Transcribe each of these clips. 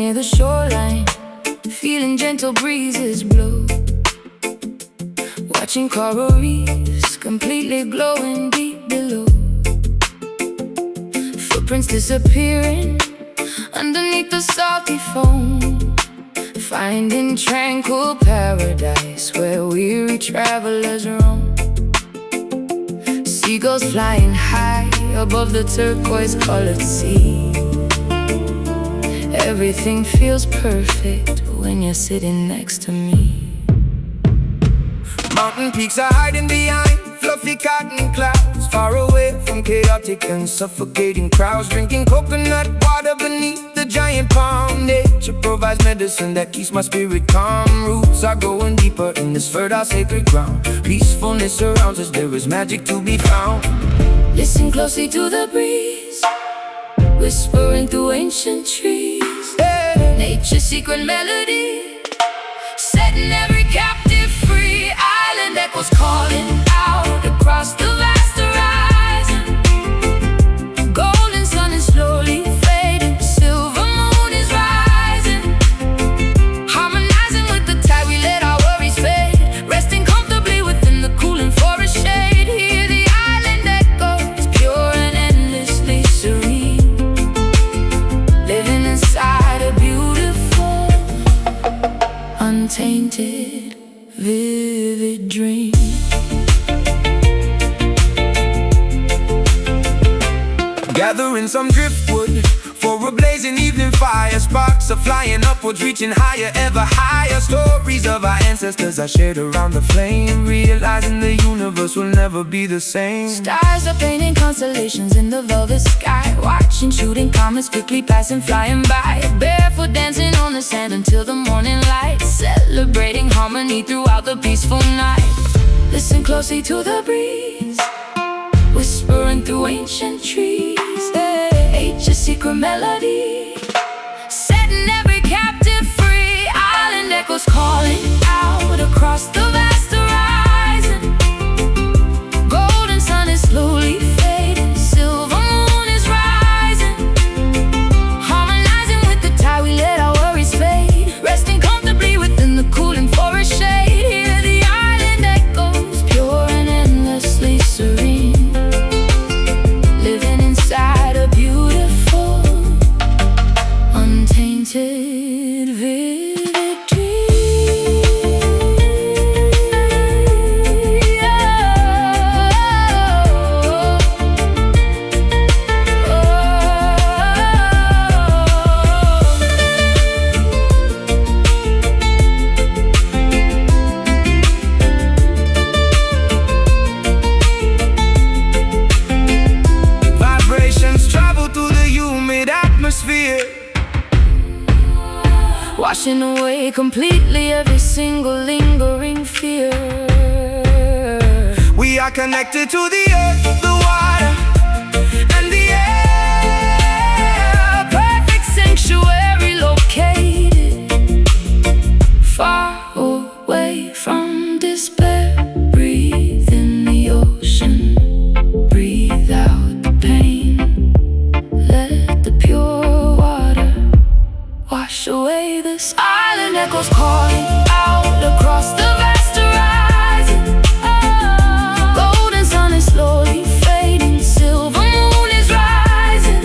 near the shoreline, feeling gentle breezes blow, watching coral reefs completely glowing deep below. Footprints disappearing underneath the salty foam, finding tranquil paradise where weary travelers roam. Seagulls flying high above the turquoise-colored sea. Everything feels perfect when you're sitting next to me. Mountain peaks are hiding behind fluffy cotton clouds, far away from chaotic and suffocating crowds, drinking coconut water beneath the giant palm. Nature provides medicine that keeps my spirit calm. Roots are going deeper in this fertile sacred ground. Peacefulness surrounds us, there is magic to be found. Listen closely to the breeze, whispering through ancient trees. Nature's secret melody, setting every captive free. Island echoes calling out across the vast horizon. Golden sun is slowly fading, silver moon is rising. Harmonizing with the tide, we let our worries fade, resting comfortably within the cooling forest shade. Hear the island echoes, pure and endlessly serene, living inside a beautiful, untainted, vivid dream. Gathering some driftwood for a blazing evening fire. Sparks are flying upwards, reaching higher, ever higher. Stories of our ancestors are shared around the flame, realizing the universe will never be the same. Stars are painting constellations in the velvet sky, watching shooting comets quickly passing, flying by. Barefoot dancing on the sand until the morning light, celebrating harmony throughout the peaceful night. Listen closely to the breeze, whispering through ancient trees. Nature's secret melody, setting every captive free. Island echoes calling out across the vast horizon. Golden sun is slowly fading, silver moon is rising. Harmonizing with the tide, we let our worries fade, resting comfortably within the cooling forest shade. Hear the island echoes, pure and endlessly serene, living inside a beautiful, untainted, vivid dream. Vibrations travel through the humid atmosphere, Washing away completely every single lingering fear. we are connected to the earth, the water, and the air. Perfect sanctuary located far away from despair. Breathe in the ocean, breathe out the pain. Let the pure water wash away this. Island echoes calling out across the vast horizon. Golden sun is slowly fading, silver moon is rising.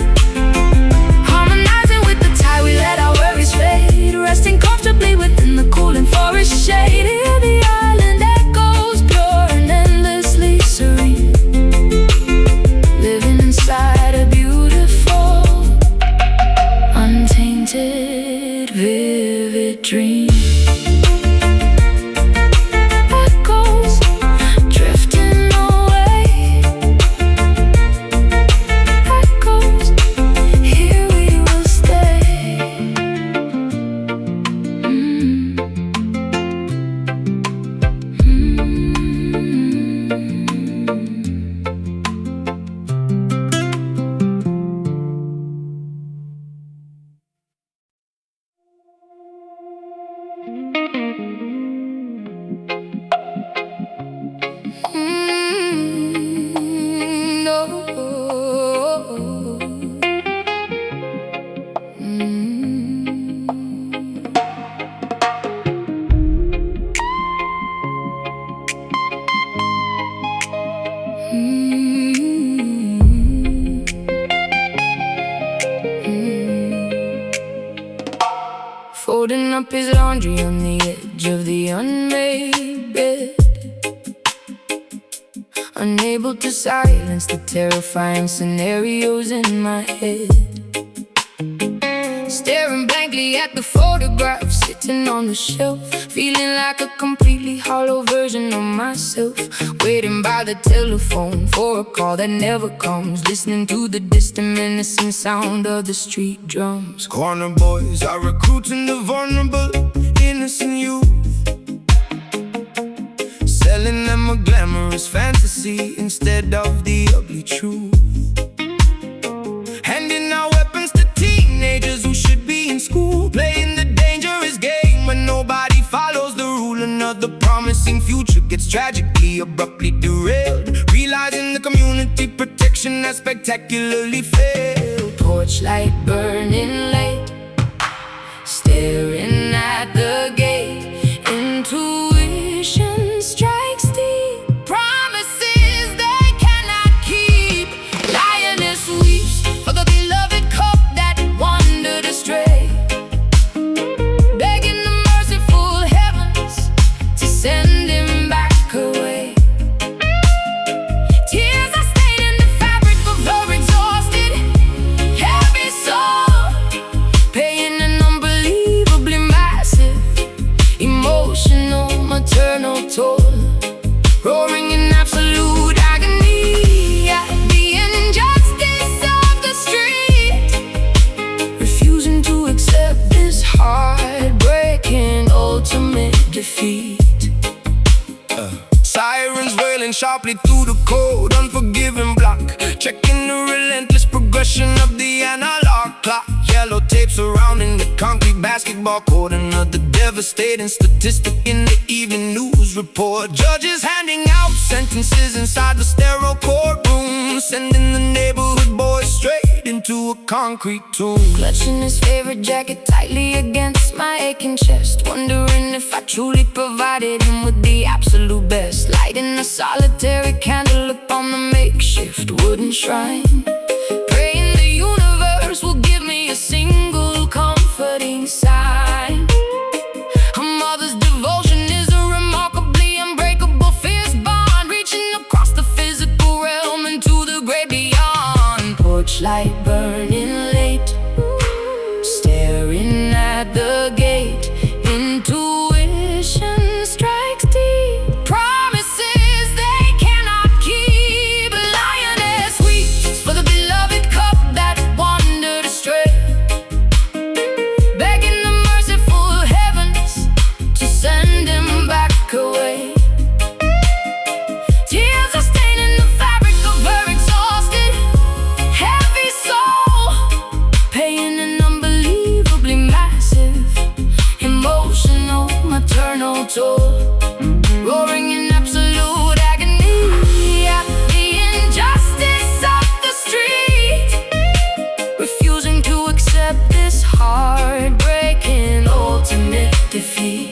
Harmonizing with the tide, we let our worries fade, resting comfortably within the cooling forest shade. Hear the island echoes, pure and endlessly serene, living inside a beautiful, untainted, vivid dream. Echoes drifting away, echoes, here we will stay. No. laundry on the edge of the unmade bed, unable to silence the terrifying scenarios in my head. Staring blankly at the photograph sitting on the shelf, feeling like a completely hollow version of myself. Waiting by the telephone for a call that never comes, listening to the distant menacing sound of the street drums. Corner boys are recruiting the vulnerable, innocent youth, selling them a glamorous fantasy instead of the ugly truth. Handing out weapons to teenagers who should be in school, playing the dangerous game when nobody follows the rule. Another promising future gets tragically, abruptly derailed, realizing the community protection has spectacularly failed. Porch light burning late, staring at the gate. Intuition strikes deep, promises they cannot keep. Lioness weeps for the beloved cup that wandered astray, begging the merciful heavens to send him back away. Tears are staining the fabric of her exhausted, heavy soul, paying an unbelievably massive emotional, maternal toll, roaring in absolute agony at the injustice of the street, refusing to accept this heartbreaking ultimate defeat. Sirens wailing sharply through the cold, unforgiving block, checking the relentless progression of the analog clock. Yellow tape surrounding the concrete basketball court, another devastating statistic in the evening news report. Judges handing out sentences inside the sterile courtroom, sending the neighborhood boys straight into a concrete tomb. Clutching his favorite jacket tightly against my aching chest, wondering if I truly provided him with the absolute best. Lighting a solitary candle upon the makeshift wooden shrine, praying the universe will give me a single comforting sign. A mother's devotion is a remarkably unbreakable, fierce bond, reaching across the physical realm into the great beyond. Porch light burning late, staring at the gate. Intuition strikes deep, promises they cannot keep. Lioness weeps for the beloved cup that wandered astray, begging the merciful heavens to send him back away. Tears are staining the fabric of her exhausted, heavy soul, paying an unbelievably massive emotional, maternal toll, roaring in absolute agony at the injustice of the street, refusing to accept this heartbreaking ultimate defeat.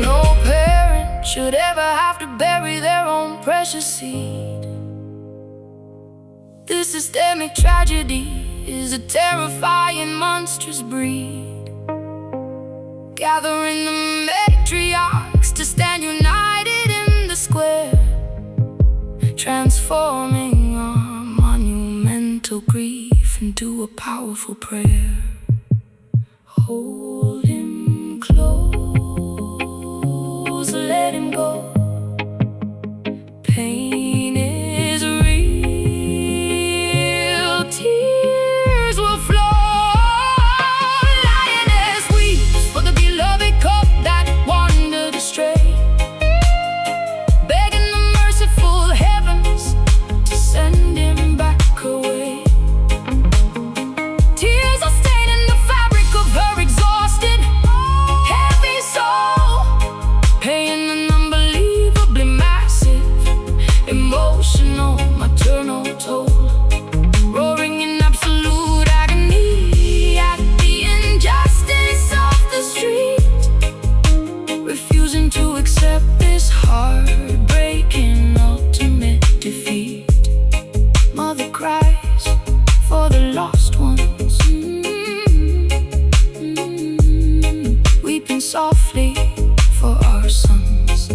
No parent should ever have to bury their own precious seed. This systemic tragedy is a terrifying, monstrous breed, gathering the matriarchs to stand united in the square, transforming our monumental grief into a powerful prayer. Hold him close, let him go. Pain is real, tears will flow. Lioness weeps for the beloved cup that wandered astray, begging the merciful heavens to send him back away. Tears are staining the fabric of her exhausted, softly for our sons.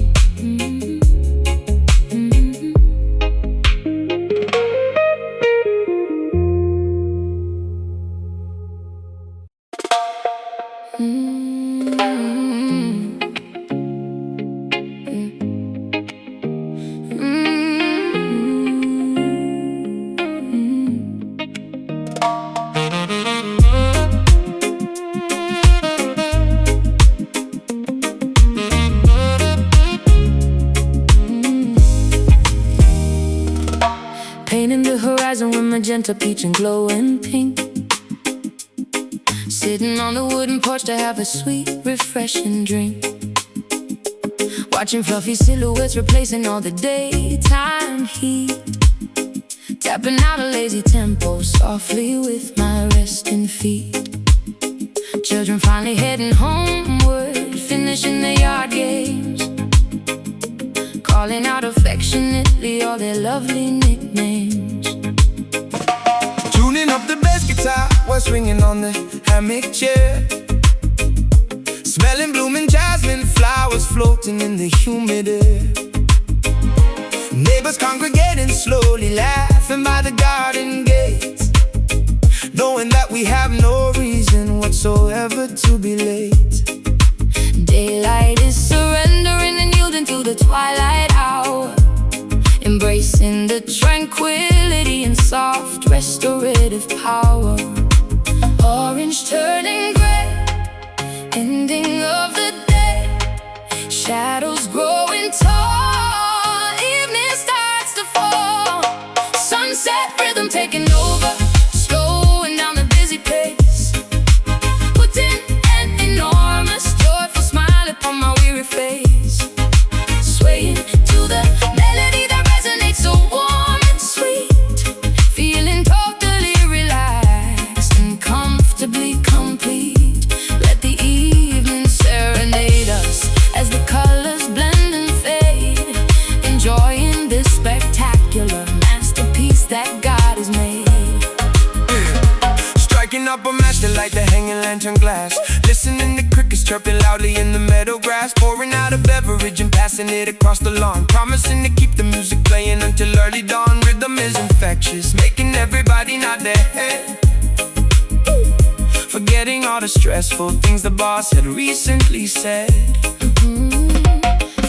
Painting the horizon with magenta, peach, and glowing pink. Sitting on the wooden porch to have a sweet, refreshing drink. Watching fluffy silhouettes replacing all the daytime heat. Tapping out a lazy tempo softly with my resting feet. Children finally heading homeward, finishing their yard games, calling out affectionately all their lovely nicknames. Tuning up the bass guitar while swinging on the hammock chair. Smelling blooming jasmine flowers floating in the humid air. Neighbors congregating slowly, laughing by the garden gates, knowing that we have no reason whatsoever to be late. Daylight is surrendering and yielding to the twilight hour, embracing the tranquility and soft restorative power. Orange turning gray, ending of the day. Shadows growing tall, evening starts to fall. Sunset rhythm taking over, slowing down the busy pace, putting an enormous joyful smile upon my weary face. Swaying to the melody that resonates so warm and sweet, feeling totally relaxed and comfortably complete. Let the evening serenade us as the colors blend and fade, enjoying this spectacular masterpiece that God has made. Striking up a match to light the hanging lantern glass, listening to crickets chirping loudly in the meadow grass, pouring out a beverage and passing it across the lawn, promising to keep the music playing until early dawn. Rhythm is infectious, making everybody nod their head, forgetting all the stressful things the boss had recently said.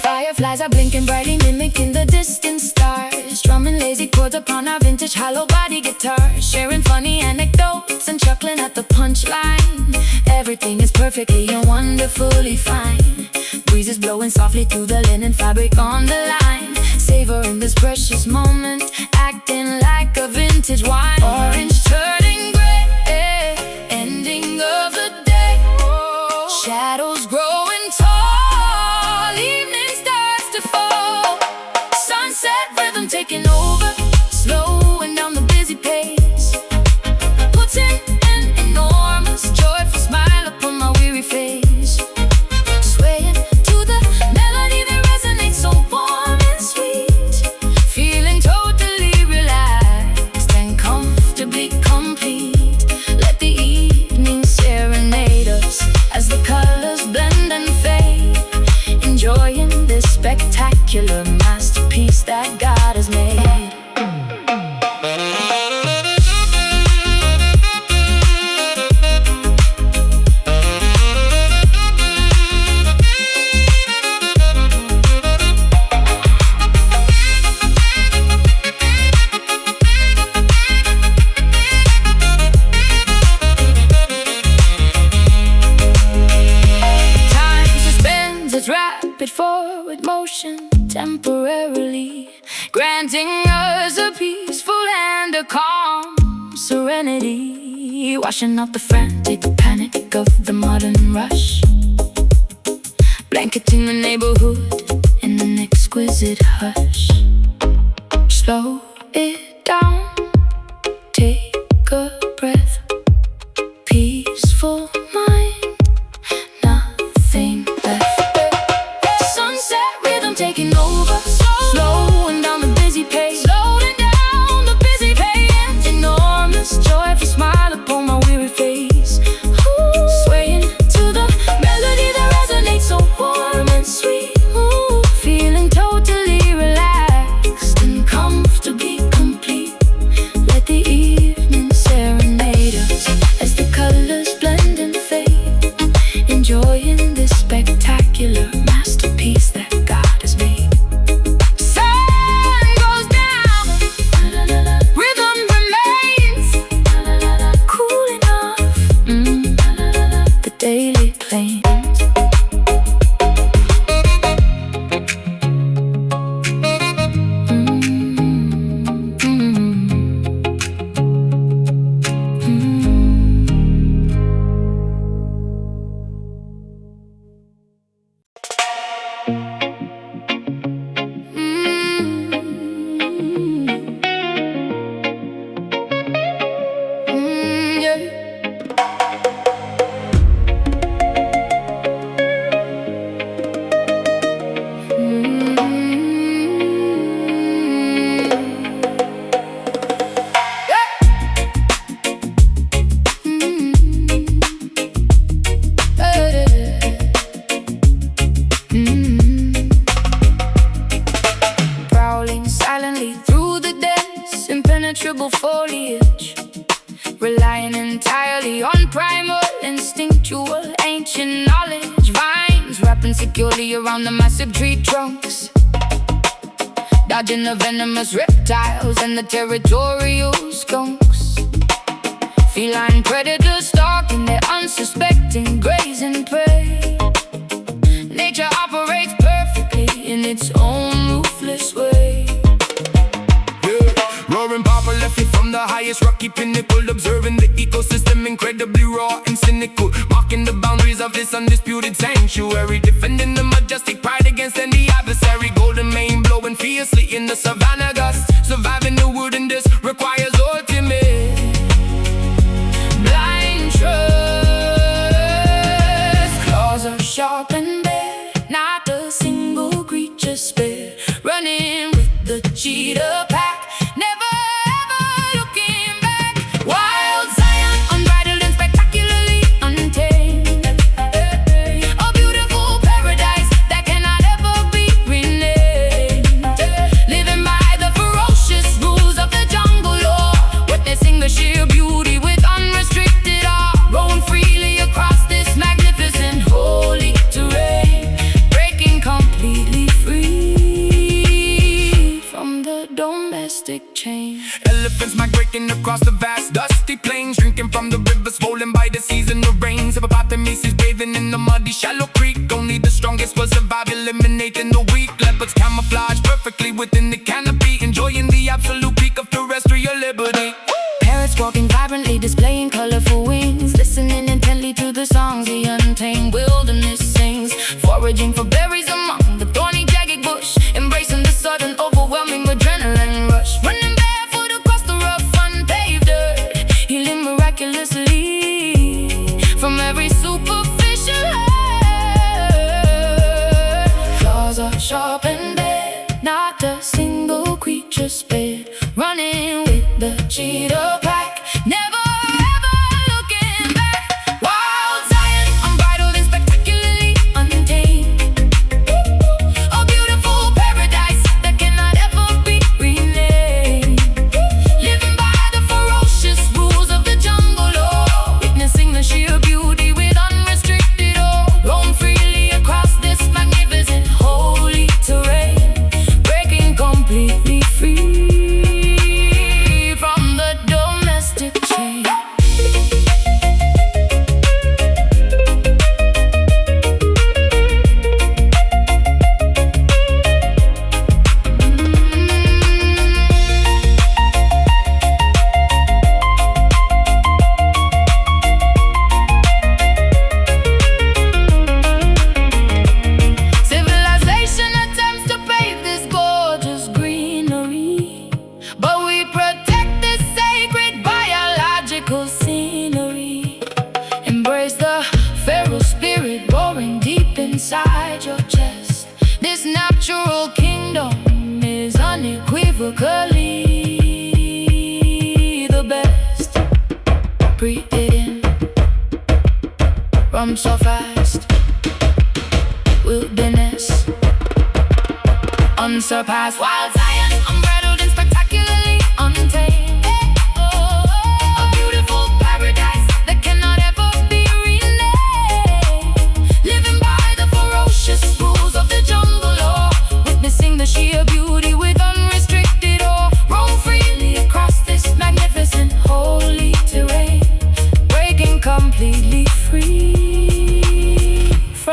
Fireflies are blinking brightly, mimicking the distant stars, strumming lazy chords upon our vintage hollow body guitar, sharing funny anecdotes and chuckling at the punchline. Everything is perfectly and wonderfully fine. Breezes blowing softly through the linen fabric on the line, savoring this precious moment, acting like a vintage wine. Orange turning gray, ending of the day. Shadows growing tall, evening starts to fall. Sunset rhythm taking over, slowing down the busy pace, putting an enormous joyful smile upon my weary face. Swaying to the melody that resonates so warm and sweet, feeling totally relaxed and comfortably complete. Let the evening serenade us as the colors blend and fade, enjoying this spectacular masterpiece that God has made. Its rapid forward motion, temporarily granting us a peaceful and a calm serenity, washing out the frantic panic of the modern rush, blanketing the neighborhood in an exquisite hush. Slow it down, take a breath, peaceful mind, nothing left. Taking over, slowing down the busy pace, slowing down the busy pace. Enormous joyful smile upon my weary face. Swaying to the melody that resonates enjoying this spectacular masterpiece that God has made. Sun goes down, rhythm remains, cooling off the daily plains. Impenetrable foliage, relying entirely on primal, instinctual, ancient knowledge. Vines wrapping securely around the massive tree trunks, dodging the venomous reptiles and the territorial skunks. Feline predators stalking their unsuspecting, grazing prey. Nature operates perfectly in its own ruthless way. Roaring Papa left it from the highest rocky pinnacle, observing the ecosystem incredibly raw and cynical, marking the boundaries of this undisputed sanctuary, defending the majestic pride against any adversary. Golden mane blowing fiercely in the savannah gust, surviving the wilderness requires ultimate blind trust. Claws are sharp and bare, not a single creature spared, running with the cheetah pack. Elephants migrating across the vast dusty plains, drinking from the rivers swollen by the seasonal rains. Hippopotamuses bathing in the muddy shallow creek. Only the strongest will survive, eliminating the weak. Leopards camouflage perfectly within the canopy, enjoying the absolute peak of terrestrial liberty. Parrots walking vibrantly, displaying colorful wings, listening intently to the songs the untamed wilderness sings. Foraging for berries among the thorny jagged bush, embracing the sudden overwhelming adrenaline rush. Running barefoot across the rough unpaved earth, healing miraculously from every superficial hurt. Claws are sharp and bare, not a single creature spared, running with the cheetah pack, never ever looking back. Wild Zion, unbridled and spectacularly untamed, a beautiful paradise that cannot ever be renamed. Living by the ferocious rules of the jungle law, witnessing the sheer beauty with unrestricted awe. Roam freely across this magnificent holy terrain, breaking completely free from the domestic chain. Civilization attempts to pave this gorgeous greenery, but we protect this sacred biological scenery. Embrace the feral spirit roaring deep inside your chest. This natural kingdom is unequivocally the best. Breathe it in, rum so fast, wilderness unsurpassed. Wild Zion, unbridled and spectacularly untamed, a beautiful paradise that cannot ever be renamed.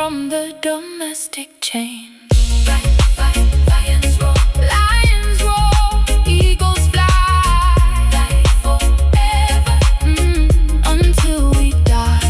from the domestic chain. Lions roar, lions roar, eagles fly, life forever, until we die.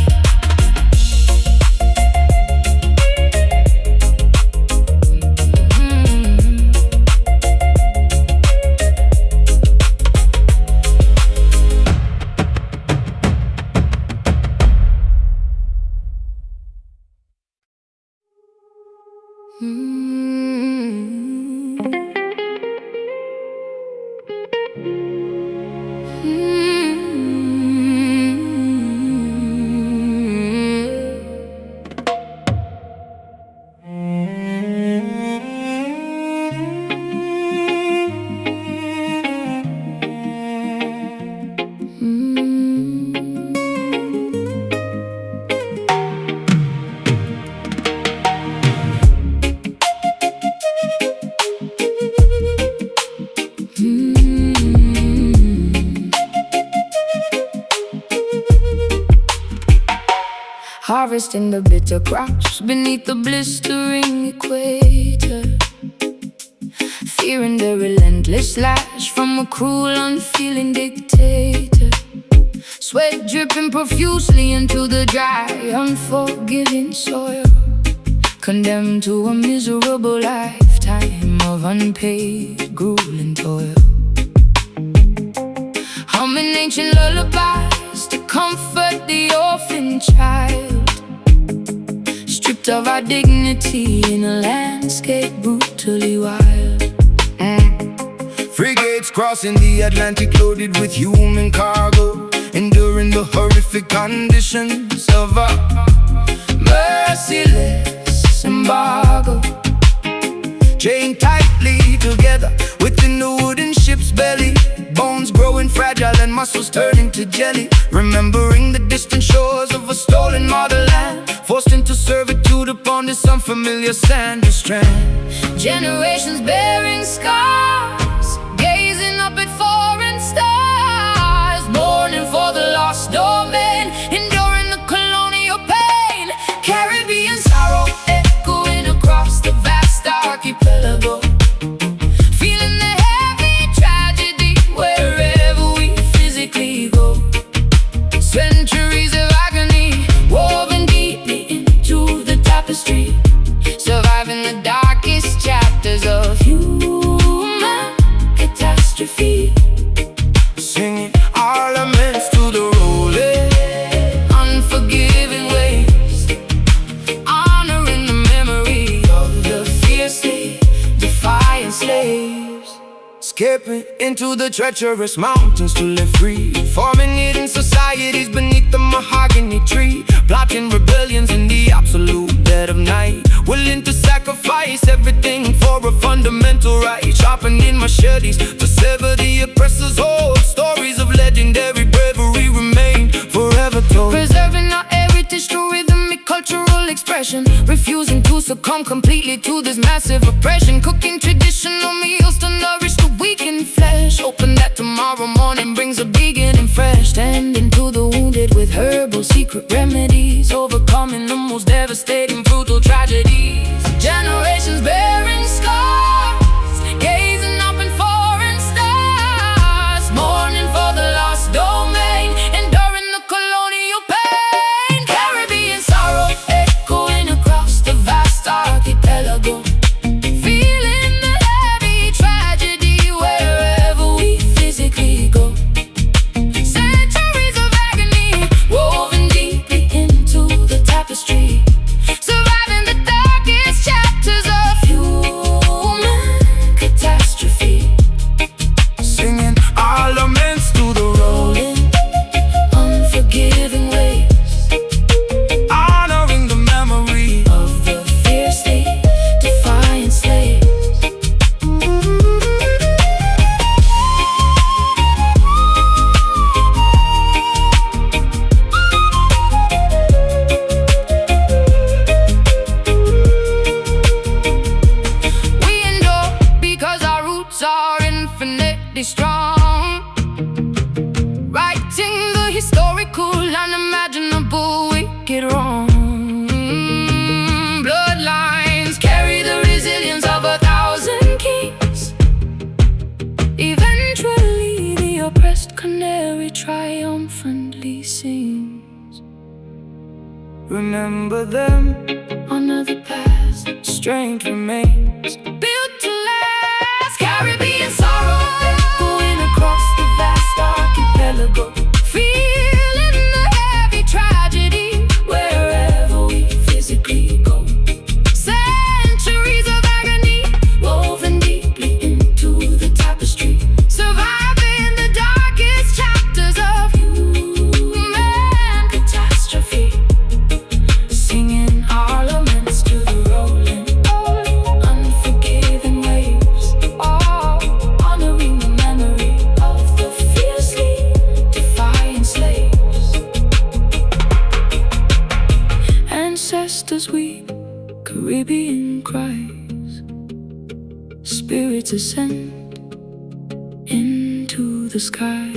Harvesting the bitter crops beneath the blistering equator, fearing the relentless lash from a cruel, unfeeling dictator. Sweat dripping profusely into the dry, unforgiving soil, condemned to a miserable lifetime of unpaid, grueling toil. Humming ancient lullabies to comfort the orphan child, stripped of our dignity in a landscape brutally wild. Frigates crossing the Atlantic loaded with human cargo, enduring the horrific conditions of a merciless embargo. Chained tightly together within the wooden ship's belly, bones growing fragile and muscles turning to jelly. Remembering the distant shores of a stolen motherland, forced into servitude upon this unfamiliar sandy strand. Generations bearing scars, gazing up at foreign stars, mourning for the lost domain, enduring the colonial pain. Caribbean sorrow echoing across the vast archipelago, feeling the heavy tragedy wherever we physically go. Centuries of agony woven deeply into the tapestry, surviving the darkest chapters of human catastrophe. Singing our laments to the rolling, unforgiving waves, honoring the memory of the fiercely defiant slaves. skipping into the treacherous mountains to live free, forming hidden societies beneath the mahogany tree, plotting rebellions in the absolute dead of night, willing to sacrifice everything for a fundamental right, sharpening machetes to sever the oppressor's hold. Stories of legendary bravery remain forever told, Preserving our heritage through rhythmic cultural expression, refusing to succumb completely to this massive oppression. Cooking traditional meals to nourish the weak in flesh, hoping that tomorrow morning brings a beginning fresh. Tending to the wounded with herbal secret remedies, overcoming the most devastating, brutal tragedies. Generations bearing scars, gazing up in foreign stars, mourning for the lost domain, enduring the colonial pain. Caribbean sorrow echoing across the vast archipelago, feeling the heavy tragedy wherever we physically go. Centuries of agony woven deeply into the tapestry, surviving the darkest chapters of human triumphantly sings. Remember them, Honor the past, strength remains. built to last. Caribbean sorrow echoing across the vast archipelago. Feeling the heavy tragedy wherever we physically go. Centuries of agony woven deeply into the tapestry, surviving the darkest chapters of human catastrophe. Singing our laments to the rolling, unforgiving waves, all honoring the memory of the fiercely defiant slaves. Ancestors weep, Caribbean cries, spirits ascend into the skies.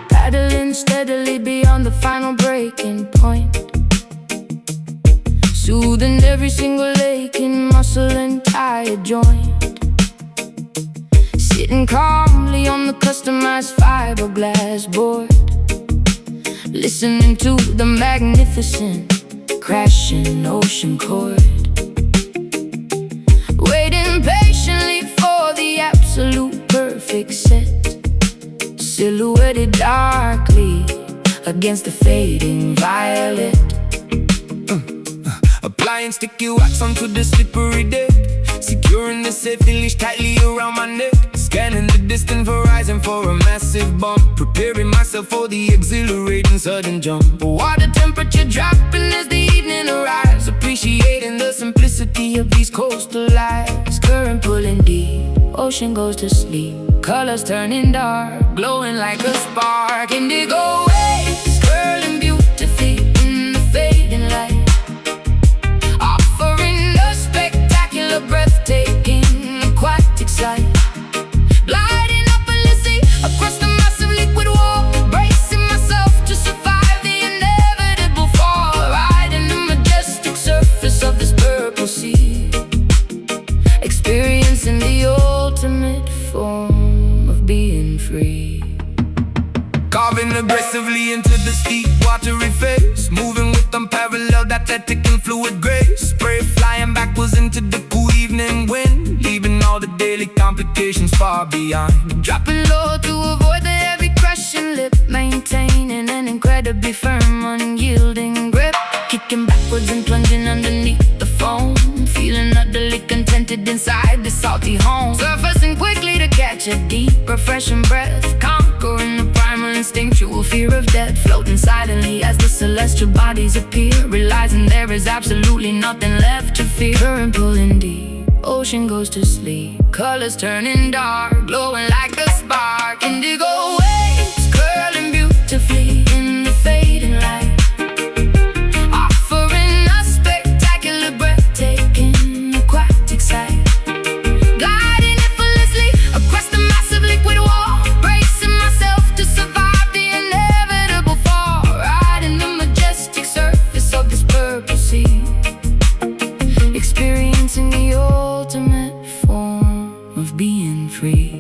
Paddling steadily beyond the final breaking point, soothing every single aching muscle and tired joint. Sitting calmly on the customized fiberglass board, listening to the magnificent crashing ocean chord. Waiting patiently for the absolute perfect set, silhouetted darkly against the fading violet. Applying sticky wax onto the slippery deck, securing the safety leash tightly around my neck. Scanning the distant horizon for a massive bump, preparing myself for the exhilarating sudden jump. Water temperature dropping as the evening arrives, appreciating the simplicity of these coastal lives. Current pulling deep, ocean goes to sleep, colors turning dark, glowing like a spark. Indigo waves curling beautifully in the fading light, offering a spectacular, breathtaking, aquatic sight. Gliding up endlessly across the massive liquid wall, bracing myself to survive the inevitable fall. Riding the majestic surface of this purple sea, experiencing the ultimate form of being free. Carving aggressively into the steep, watery face, moving with unparalleled athletic and fluid grace. Spray flying backwards into the cool evening wind, leaving all the daily complications far behind. Dropping low to avoid the heavy crushing lip, maintaining an incredibly firm, unyielding grip. Kicking backwards and plunging underneath the foam, feeling utterly contented inside the salty home. Surfacing quickly to catch a deep, refreshing breath, conquering the primal instinctual fear of death. Floating silently as the celestial bodies appear, realizing there is absolutely nothing left to fear. Current pulling deep, ocean goes to sleep, colors turning dark, glowing like a spark. Indigo waves curling beautifully in the fading light, offering a spectacular, breathtaking, aquatic sight. Gliding effortlessly across the massive liquid wall, bracing myself to survive the inevitable fall. Riding the majestic surface of this purple sea, experiencing the ultimate form of being free.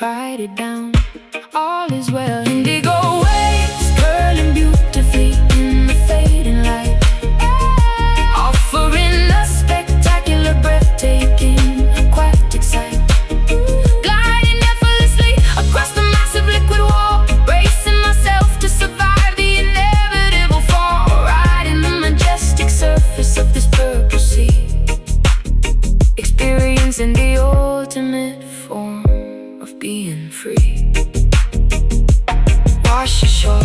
write it down. All is well. Indigo waves curling beautifully in the fading light, offering a spectacular, breathtaking, aquatic sight. Gliding effortlessly across the massive liquid wall, bracing myself to survive the inevitable fall. Riding the majestic surface of this purple sea, experiencing the ultimate form of being free. Wash ashore,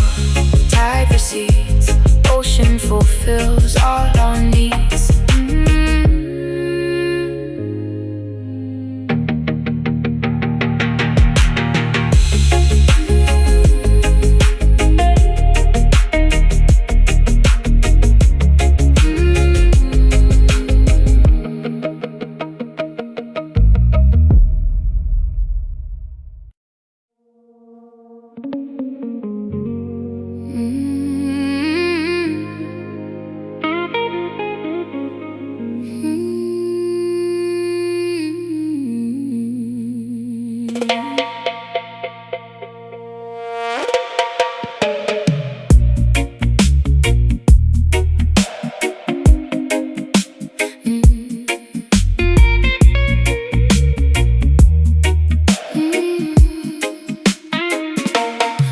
tide recedes, ocean fulfills all our needs.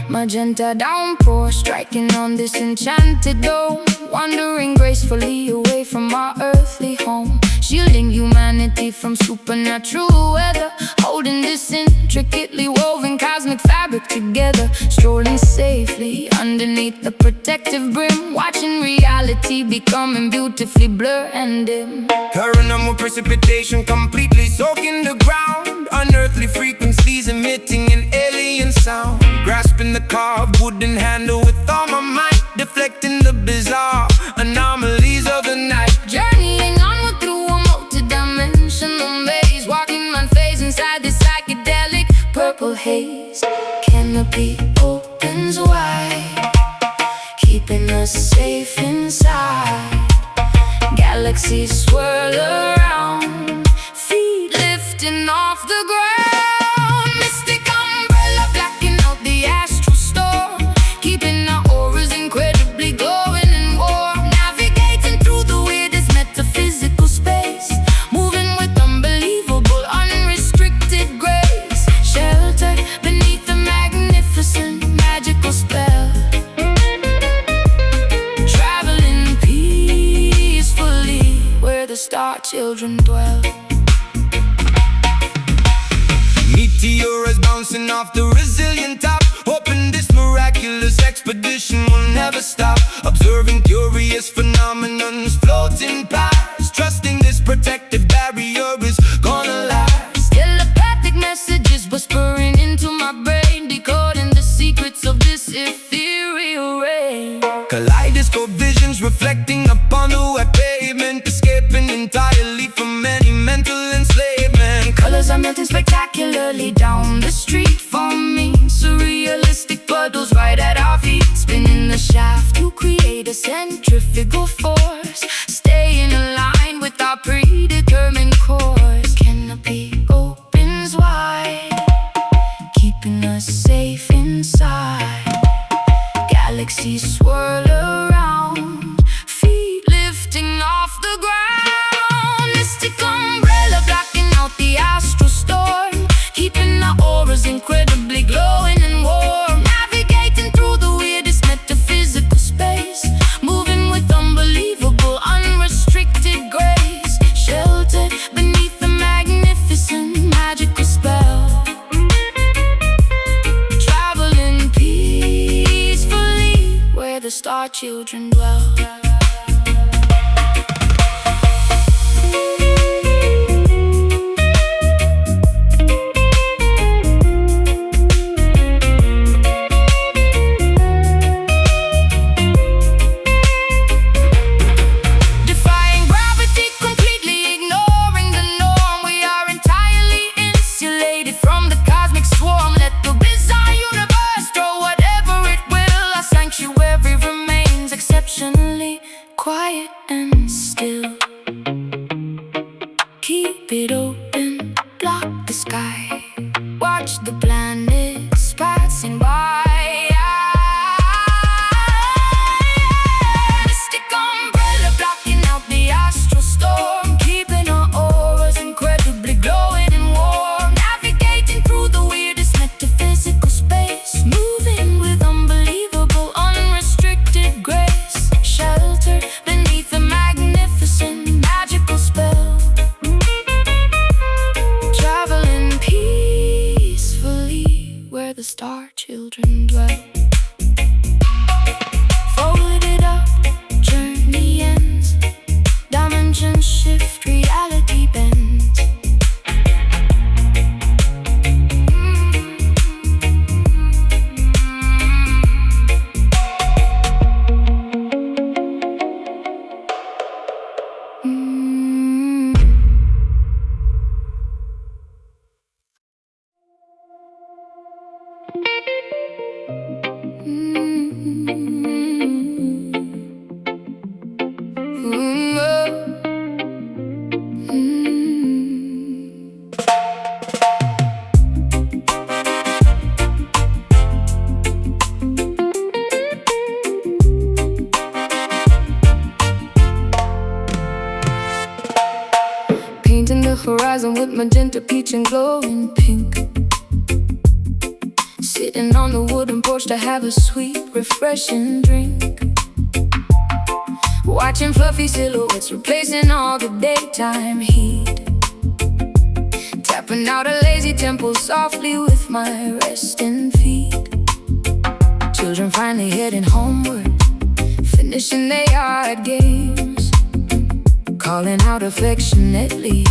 Magenta downpour striking on this enchanted dome, wandering gracefully away from our earthly home, shielding humanity from supernatural weather, holding this intricately woven cosmic fabric together, strolling safely underneath the protective brim, watching reality becoming beautifully blurred and dim. Paranormal precipitation completely soaking the ground, unearthly frequencies emitting an alien sound, grasping the carved wooden handle with all my might, deflecting the bizarre anomalies of the night. Journeying onward through a multi-dimensional maze, walking unfazed inside this psychedelic purple haze. Canopy opens wide, keeping us safe inside. Galaxies swirl around, feet lifting off the ground. Mystic umbrella blacking out the astral storm, keeping our auras incredibly glowing and warm. Navigating through the weirdest metaphysical space, moving with unbelievable, unrestricted grace. Sheltered beneath a magnificent, magical spell, traveling peacefully where the star children dwell. Meteors bouncing off the resilient top, hoping this miraculous expedition will never stop. Observing curious phenomenons floating past, trusting this protective barrier is gonna last. Telepathic messages whispering into my brain, decoding the secrets of this ethereal rain. Kaleidoscope visions reflecting upon the wet pavement, escaping entirely from any mental enslavement. Colors are melting spectacularly down the street, forming surrealistic puddles right at our feet. Spinning the shaft to create a centrifugal force, staying aligned with our predetermined course. Canopy opens wide, keeping us safe inside. Galaxies swirl around, feet lifting off the ground. Mystic umbrella blocking out the astral storm, keeping our auras incredibly glowing and warm. Navigating through the weirdest metaphysical space, moving with unbelievable, unrestricted grace. Sheltered beneath the magnificent, magical spell, traveling peacefully where the star children dwell. Defying gravity, completely ignoring the norm, we are entirely insulated from the cosmic swarm. Let the bizarre universe throw whatever it will, our sanctuary remains exceptionally planets passing by. Mystic umbrella blocking out the astral storm, keeping our auras incredibly glowing and warm. Navigating through the weirdest metaphysical space, moving with unbelievable, unrestricted grace. Sheltered beneath a magnificent, magical spell. Traveling peacefully where the star children dwell. Folded up, journey ends. Dimensions shift, reality bends. Painting the horizon with magenta, peach, and glowing pink. Sitting on the wooden porch to have a sweet, refreshing drink. Watching fluffy silhouettes replacing all the daytime heat. Tapping out a lazy tempo softly with my resting feet. Children finally heading homeward, finishing their yard games, calling out affectionately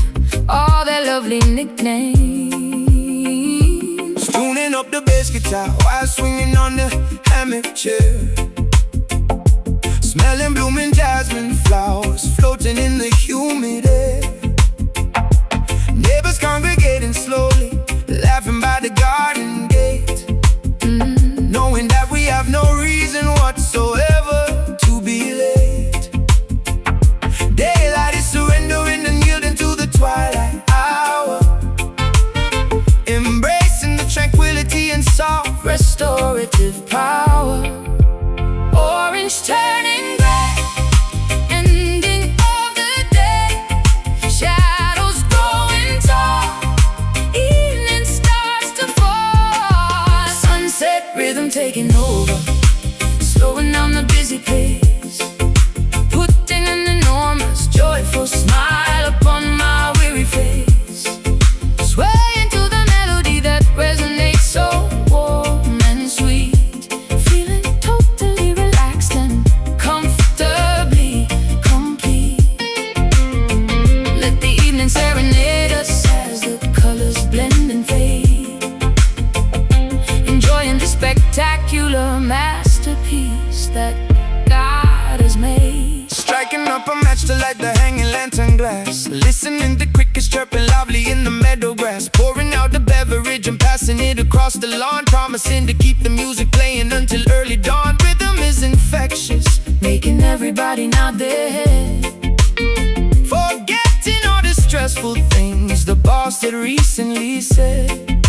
all their lovely nicknames. Tuning up the bass guitar while swinging on the hammock chair. Smelling blooming jasmine flowers floating in the humid air. Neighbors congregating slowly, laughing by the garden gate, knowing that we have no reason whatsoever to be late. Daylight is surrendering and yielding to the twilight hour, embracing the tranquility and soft restorative power. Orange turning gray, ending of the day. Shadows growing tall, evening starts to fall. Sunset rhythm taking over, slowing down the busy pace, putting an enormous joyful smile upon my weary face. Swaying to the melody that resonates so warm and sweet, feeling totally relaxed and comfortably complete. Let the evening serenade us as the colors blend and fade, enjoying the spectacular masterpiece that God has made. Striking up a match to light the hanging lantern glass, listening to crickets chirping loudly in the meadow grass, pouring out the beverage and passing it across the lawn, promising to keep the music playing until early dawn. Rhythm is infectious, making everybody nod their head, forgetting all the stressful things the boss had recently said.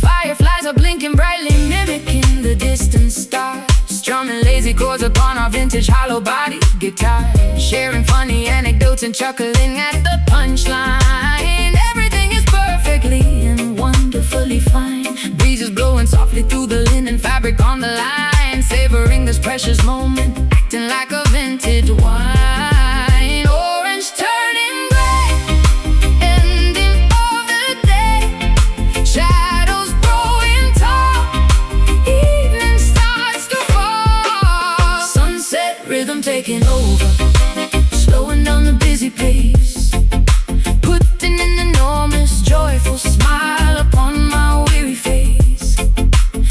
Fireflies are blinking brightly, mimicking the distant stars, strumming lazy chords upon our vintage hollow body guitar, sharing funny anecdotes and chuckling at the punchline. Everything is perfectly and wonderfully fine. Breezes blowing softly through the linen fabric on the line, savoring this precious moment, acting like a vintage wine. Orange turning gray, ending of the day. Shadows growing tall, evening starts to fall. Sunset rhythm taking over, slowing down the busy pace, putting an enormous joyful smile upon my weary face.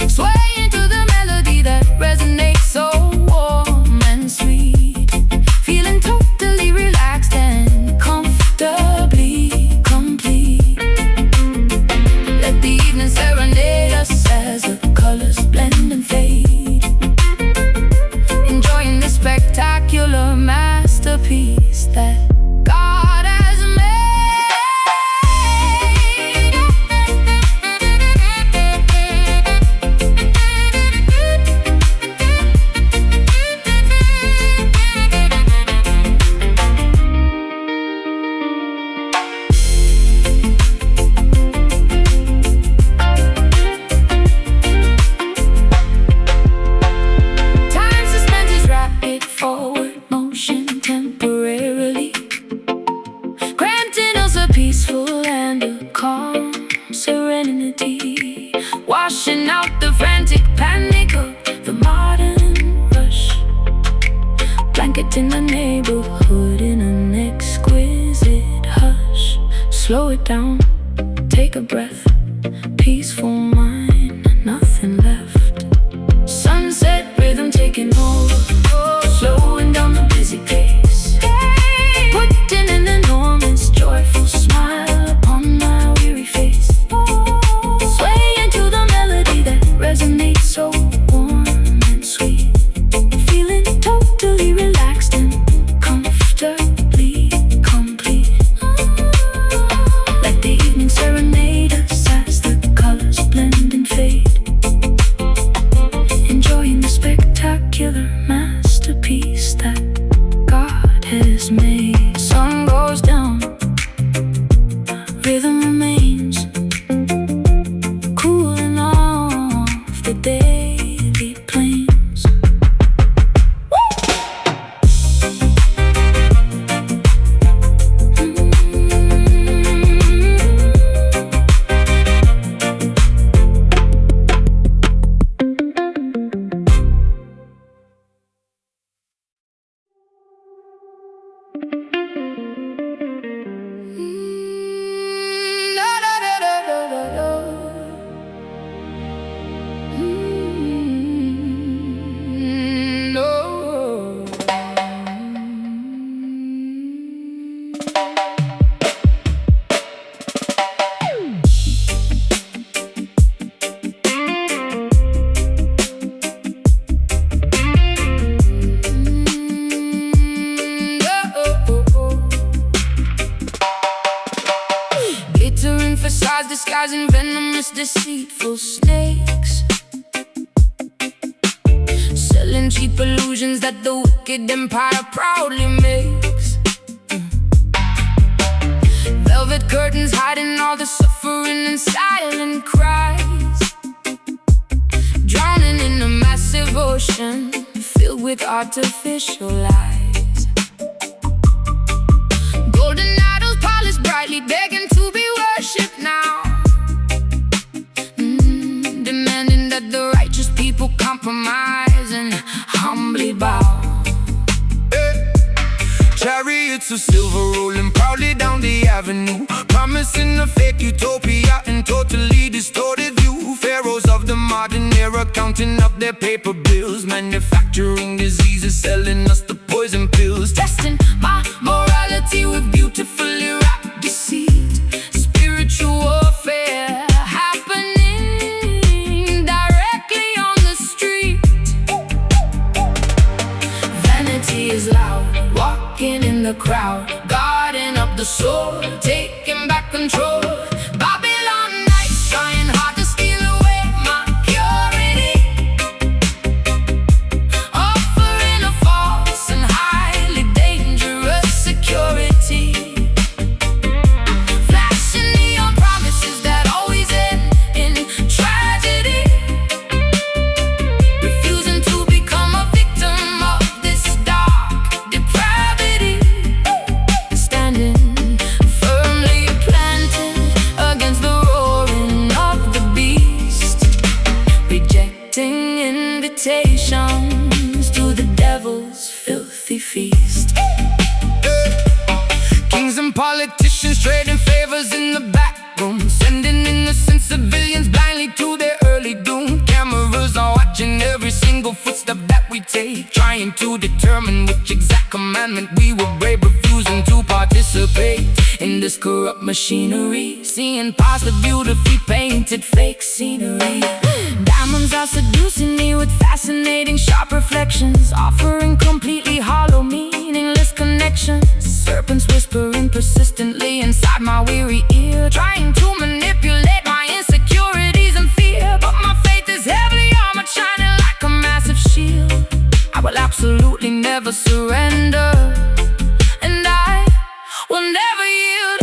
Swaying to the melody that resonates so warm and sweet, feeling totally relaxed and comfortably complete. Let the evening serenade us as the colors blend and fade, enjoying the spectacular masterpiece that God pushing out the frantic panic of the modern rush, blanketing the neighborhood in an exquisite hush. Slow it down, take a breath, peaceful mind, nothing left. Sunset rhythm taking over, slowing down the busy pace, putting an enormous joyful smile upon my weary face. Swaying to the melody that resonates so warm and sweet, feeling totally relaxed and comfortably complete. Let the evening serenade us as the colors blend and fade, enjoying the spectacular masterpiece that God has made. Sun goes down, rhythm remains, cooling off the daily plains. Glittering facades disguising venomous, deceitful snakes, selling cheap illusions that the wicked empire proudly makes. Velvet curtains hiding all the suffering and silent cries, drowning in a massive ocean filled with artificial lies. Golden idols polished brightly, begging to be worshipped now, demanding that the righteous people compromise and humbly bow. Chariots of silver rolling proudly down the avenue, promising a fake utopia and totally distorted view. Pharaohs of the modern era counting up their paper bills, manufacturing diseases, selling us the poison pills, Testing my morality with beautifully wrapped deceit. Spiritual warfare happening directly on the street. Vanity is loud, walking in the crowd, guarding up the soul, taking back control. Babylon nights trying hard to steal away my purity, offering a false and highly dangerous security, flashing neon promises that always end in tragedy, refusing to become a victim of this dark depravity, standing firmly planted against the roaring of the beast, rejecting invitations to the devil's filthy feast. Kings and politicians trading favors in the back room, sending innocent civilians blindly to their early doom. Cameras are watching every single footstep that we take, trying to determine which exact commandment we will brave, refusing to participate in this corrupt machinery, seeing past the beautifully painted fake scenery. Diamonds are seducing me with fascinating sharp reflections, offering completely hollow meaningless connections. Serpents whispering persistently inside my weary ear, trying to manipulate my insecurities and fear. But my faith is heavily armored, shining like a massive shield. I will absolutely never surrender, and I will never yield.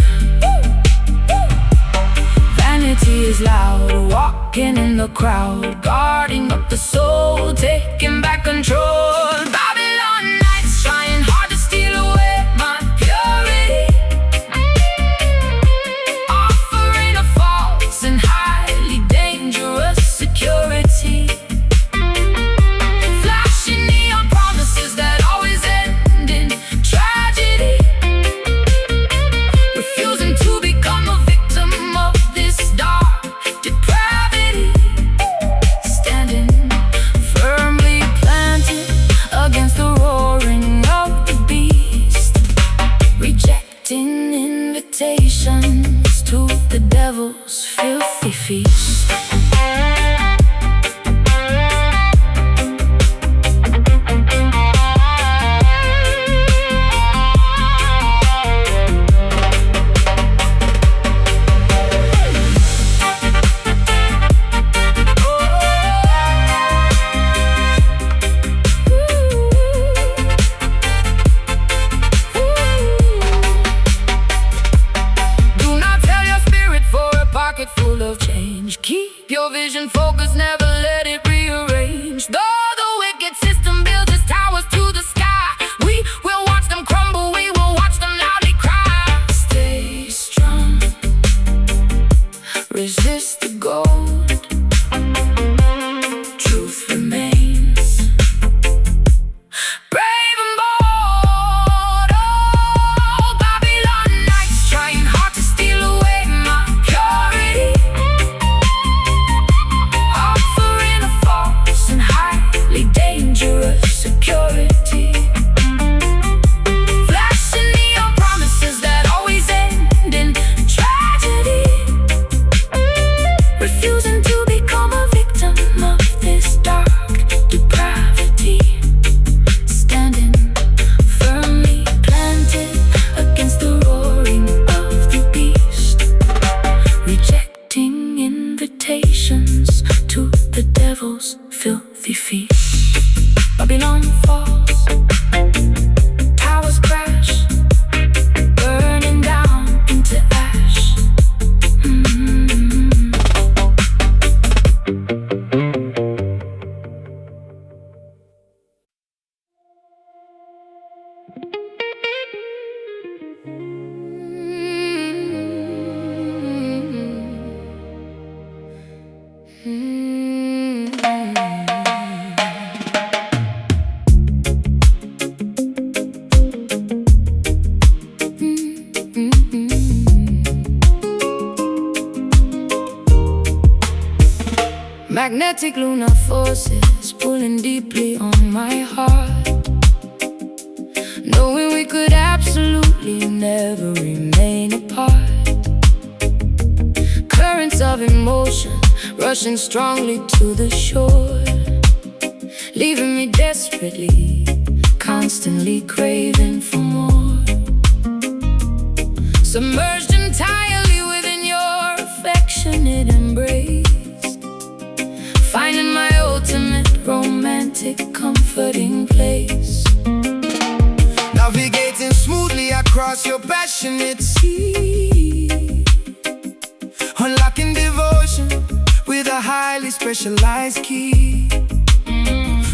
Vanity is loud, walking in the crowd, guarding up the soul, taking back control. Babylon nights trying hard to steal away my purity, offering a false and highly dangerous security. vision focus, never let it rearrange. Though the wicked system builds its towers to the sky, we will watch them crumble, we will watch them loudly cry. Stay strong, resist the gold, truth remains. Brave and bold, oh, Babylonites trying hard to steal away my purity, offering a false and highly dangerous security, flashing neon promises that always end in tragedy, refusing to become a victim of this dark depravity, standing firmly planted against the roaring of the beast, rejecting invitations to the devil's filthy feast. Babylon falls, towers crash, burning down into ash. Magnetic lunar forces pulling deeply on my heart, knowing we could absolutely never remain apart. Currents of emotion rushing strongly to the shore, leaving me desperately, constantly craving for more. Submerged entirely within your affectionate embrace, finding my ultimate romantic comforting place. Navigating smoothly across your passionate sea, unlocking devotion with a highly specialized key.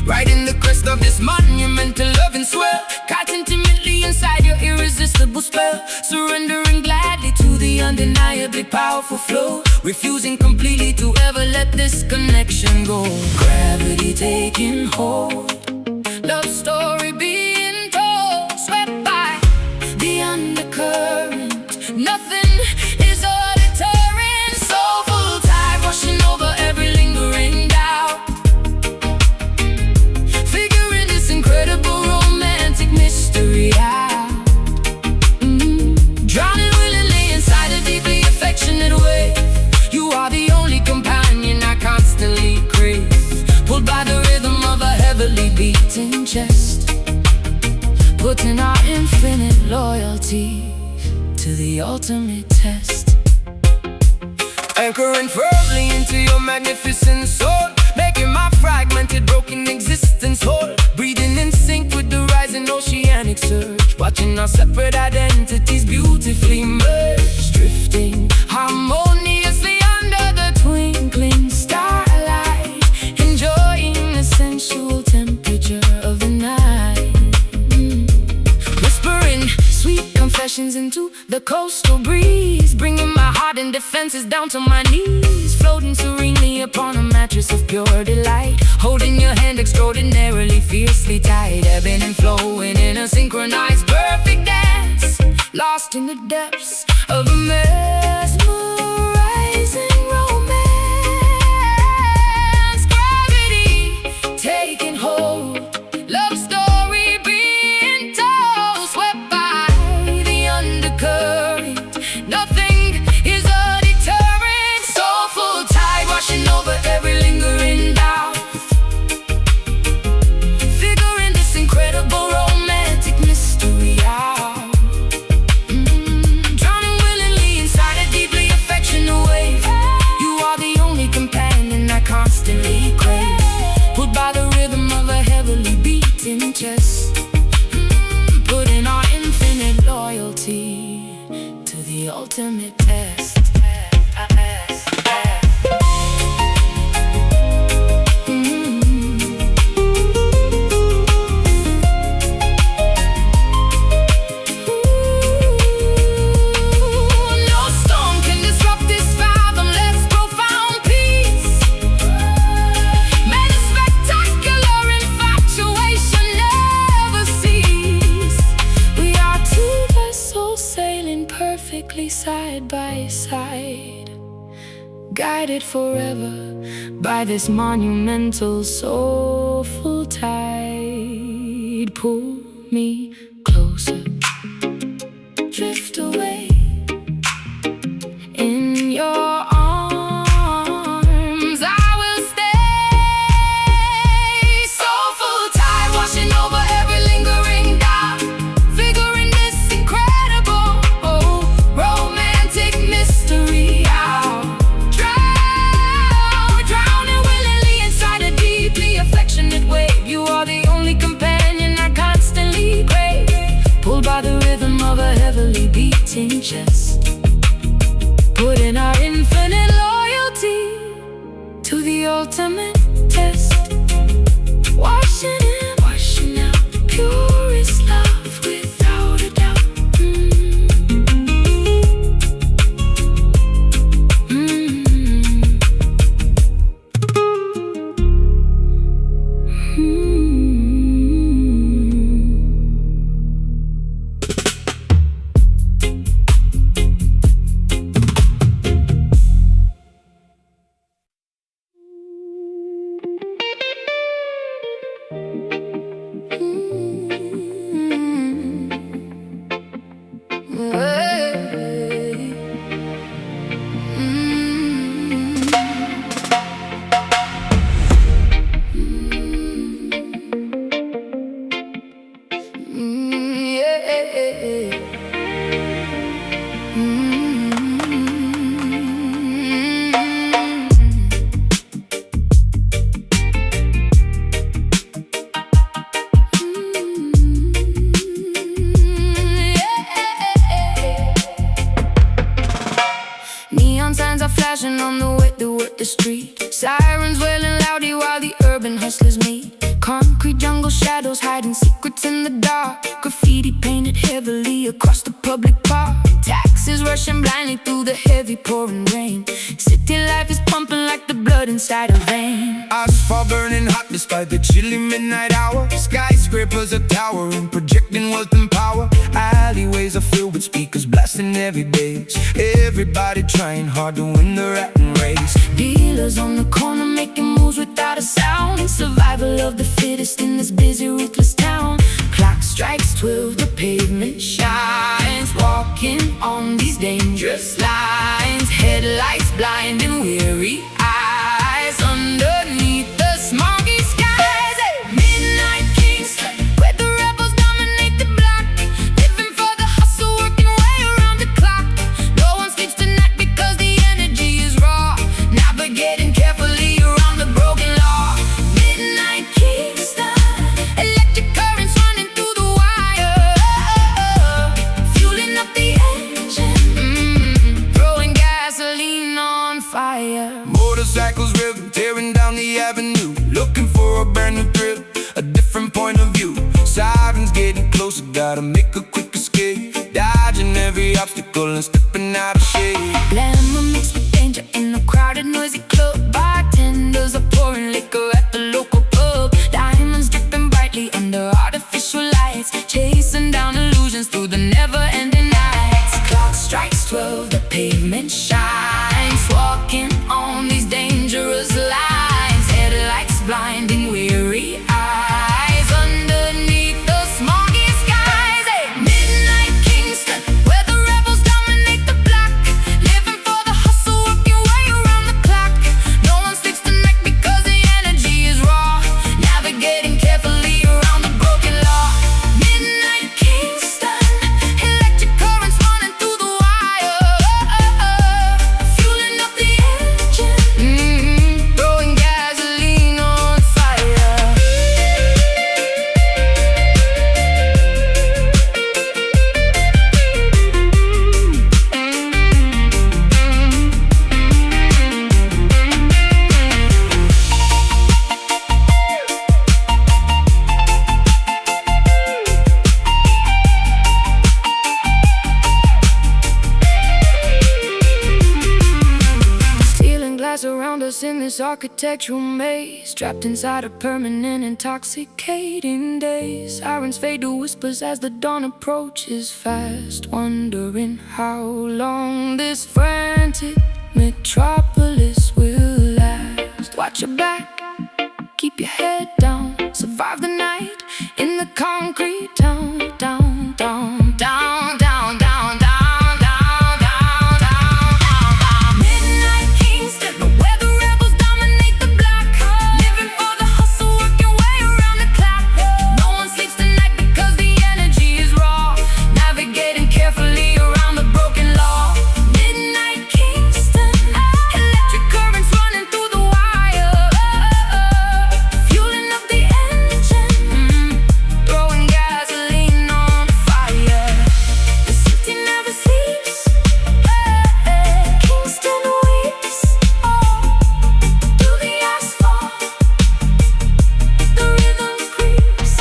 Riding the crest of this monumental loving swell, caught intimately inside your irresistible spell, surrendering gladly to the undeniably powerful flow, refusing completely to ever let this connection go. Gravity taking hold, Love story being told, swept by the undercurrent. Nothing is a deterrent. Soulful tide rushing over every lingering doubt, figuring this incredible romantic mystery out. Drowning willingly inside a deeply affectionate wave. You are the only companion I constantly crave, pulled by the rhythm of a heavily beating chest, putting our infinite loyalty to the ultimate test. anchoring firmly into your magnificent soul, making my fragmented, broken existence whole, breathing in sync with the rising oceanic surge, watching our separate identities beautifully merge, drifting harmoniously under the twinkling starlight, enjoying the sensual temperature of the night, whispering sweet confessions into the coastal breeze, bringing my heart and defenses down to my knees, floating serenely upon a mattress of pure delight, holding your hand extraordinarily fiercely tight, ebbing and flowing in a synchronized perfect dance, lost in the depths of a mesmerizing romance. Gravity taking hold, love story being told, swept by the undercurrent. Nothing is a deterrent. Soulful tide washing over every lingering doubt, figuring this incredible romantic mystery out. Drowning guided forever by this monumental soulful tide. Pull me closer, drift away in your arms. I will stay. Soulful tide washing over every lingering doubt, figuring this incredible romantic mystery out. Drowning willingly inside a deeply affectionate wave. You are the only companion I constantly crave, pulled by the rhythm of a heavily beating chest, putting our infinite loyalty to the ultimate test. Washing out the purest love without a doubt. Neon signs are flashing on the way to work the street. Sirens wailing loudly while the urban hustlers meet. Concrete jungle shadows hiding secrets in the dark. Graffiti painted heavily across the public park. Taxis rushing blindly through the heavy pouring rain. City life is pumping like the blood inside a vein. Asphalt burning hot despite the chilly midnight hour. Skyscrapers are towering, projecting wealth and power. Alleyways are filled with speakers blasting every bass. Everybody trying hard to win the rat race. Dealers on the corner making moves without a sound. Survival of the fittest in this busy, ruthless town. Clock strikes 12, the pavement shines. Walking on these dangerous lines. Headlights blinding weary eyes underneath the smoggy skies. Midnight Kingston, where the rebels dominate the block. Living for the hustle, working way around the clock. No one sleeps tonight because the energy is raw. Navigating carefully around the broken law. Midnight Kingston, electric currents running through the wire, fueling up the engine, throwing gasoline on fire. Motorcycles revving, tearing down the avenue, looking for a brand new thrill, a different point of view. Sirens getting closer, gotta make a quick escape. Dodging every obstacle and stepping out of shade. Glamour mixed with danger in a crowded, noisy club. Bartenders are pouring liquor at the local pub. Diamonds dripping brightly under artificial lights, chasing down illusions through the never-ending nights. Clock strikes 12, the pavement shines. Walking on these dangerous lines. Headlights blinding weary eyes underneath the smoggy skies. Midnight Kingston, where the rebels dominate the block. Living for the hustle, working way around the clock. No one sleeps tonight because the energy is raw. Navigating carefully around the broken law. Midnight Kingston, electric currents running through the wire, fueling up the engine, throwing gasoline on fire. Stealing glass around us in this architectural maze, trapped inside a permanent intoxicating daze. Sirens fade to whispers as the dawn approaches fast, wondering how long this frantic metropolis will last. Watch your back, keep your head down, survive the night in the concrete town. Down, down, down, down, down, down, down, down, down, down. Midnight Kingston, where the rebels dominate the block. Living for the hustle, working way around the clock. No one sleeps tonight because the energy is raw. Navigating carefully around the broken law. Midnight Kingston, electric currents running through the wire, fueling up the engine, throwing gasoline on the fire. The city never sleeps, Kingston weeps, to the asphalt, the rhythm creeps.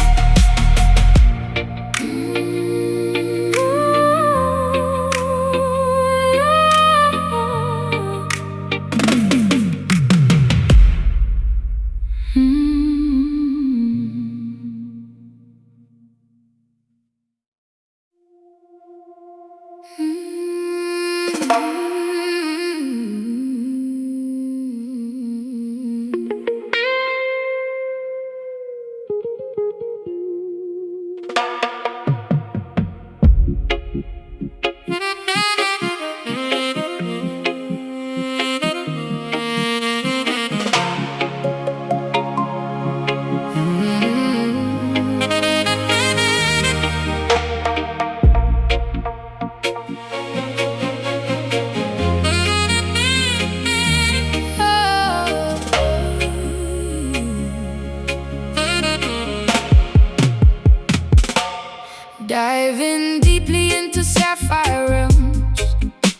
Diving deeply into sapphire realms,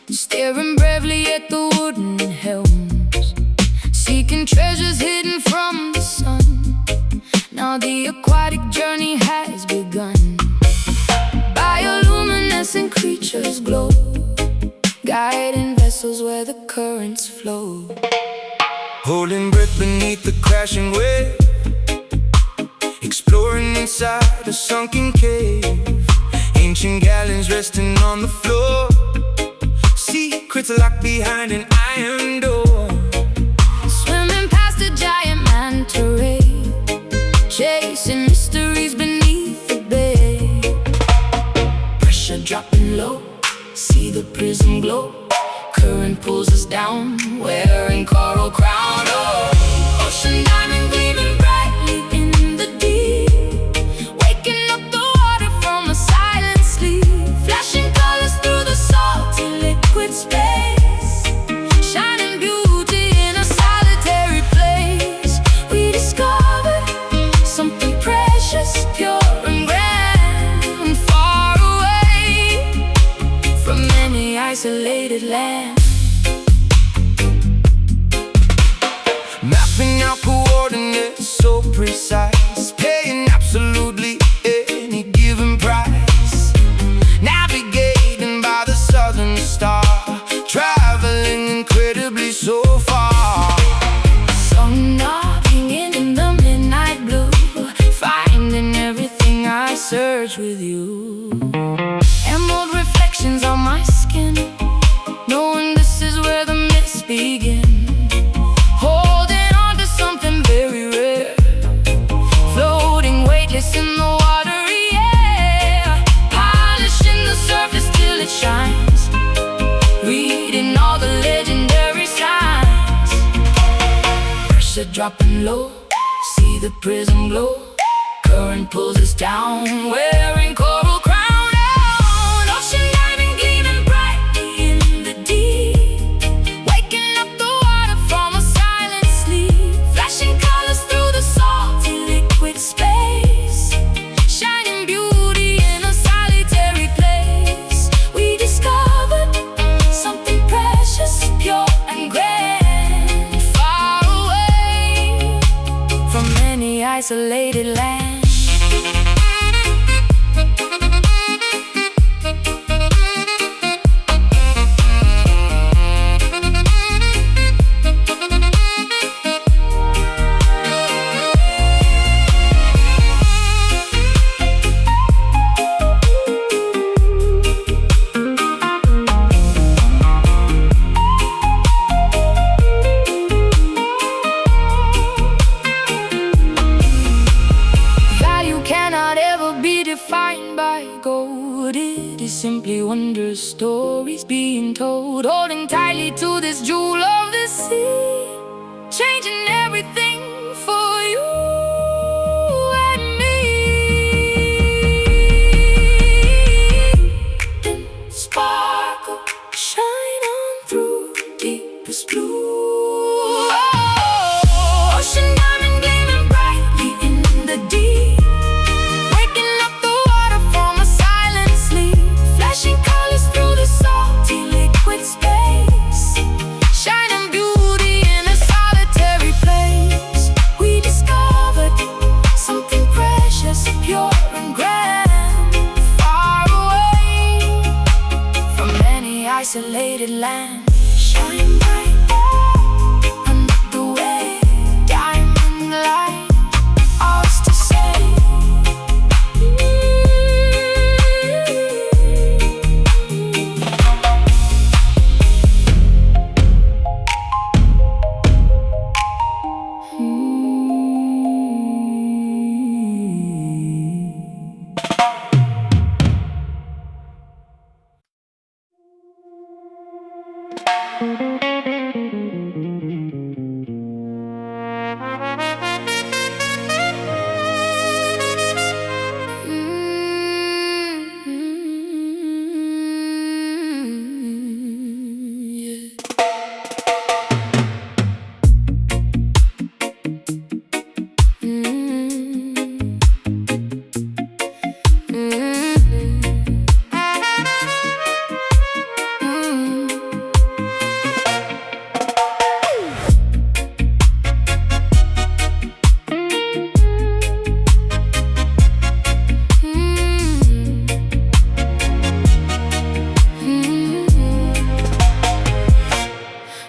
staring bravely at the wooden helms, seeking treasures hidden from the sun. Now the aquatic journey has begun. Bioluminescent creatures glow, guiding vessels where the currents flow. Holding breath beneath the crashing wave, exploring inside a sunken cave. Ancient galleons resting on the floor, secrets locked behind an iron door. Swimming past a giant manta ray, chasing mysteries beneath the bay. Pressure dropping low, see the prism glow. Current pulls us down, wearing coral crown. Oh, ocean diamond gleaming brightly in the deep, waking up the water from a silent sleep. Flashing colors through the salty liquid space, shining beauty in a solitary place. We discovered something precious, pure and grand, far away from any isolated land. Mapping out coordinates so precise, paying absolutely any given price. Navigating by the southern star, traveling incredibly so far. Sun knocking in the midnight blue, finding everything I search with you. Emerald reflections on my skin, knowing this is where the myths begin. Holding on to something very rare, floating weightless in the watery air. Polishing the surface till it shines, reading all the legendary signs. Pressure dropping low, see the prism glow. Current pulls us down, wearing coral crown. Ocean diamond gleaming brightly in the deep, waking up the water from a silent sleep. Flashing colors through the salty liquid space, shining beauty in a solitary place. We discovered something precious, pure and grand, far away from any isolated land. simply wonders, stories being told, holding tightly to this jewel of the sea, changing everything for you and me. Then sparkle, shine on through deepest blue. Oh, ocean diamond gleaming brightly in the deep, waking up the water from a silent sleep, flashing colors through the salty liquid space, shining beauty in a solitary place. We discovered something precious, pure and grand, far away from any isolated land. Shine bright under the wave, diamond light, ours to say.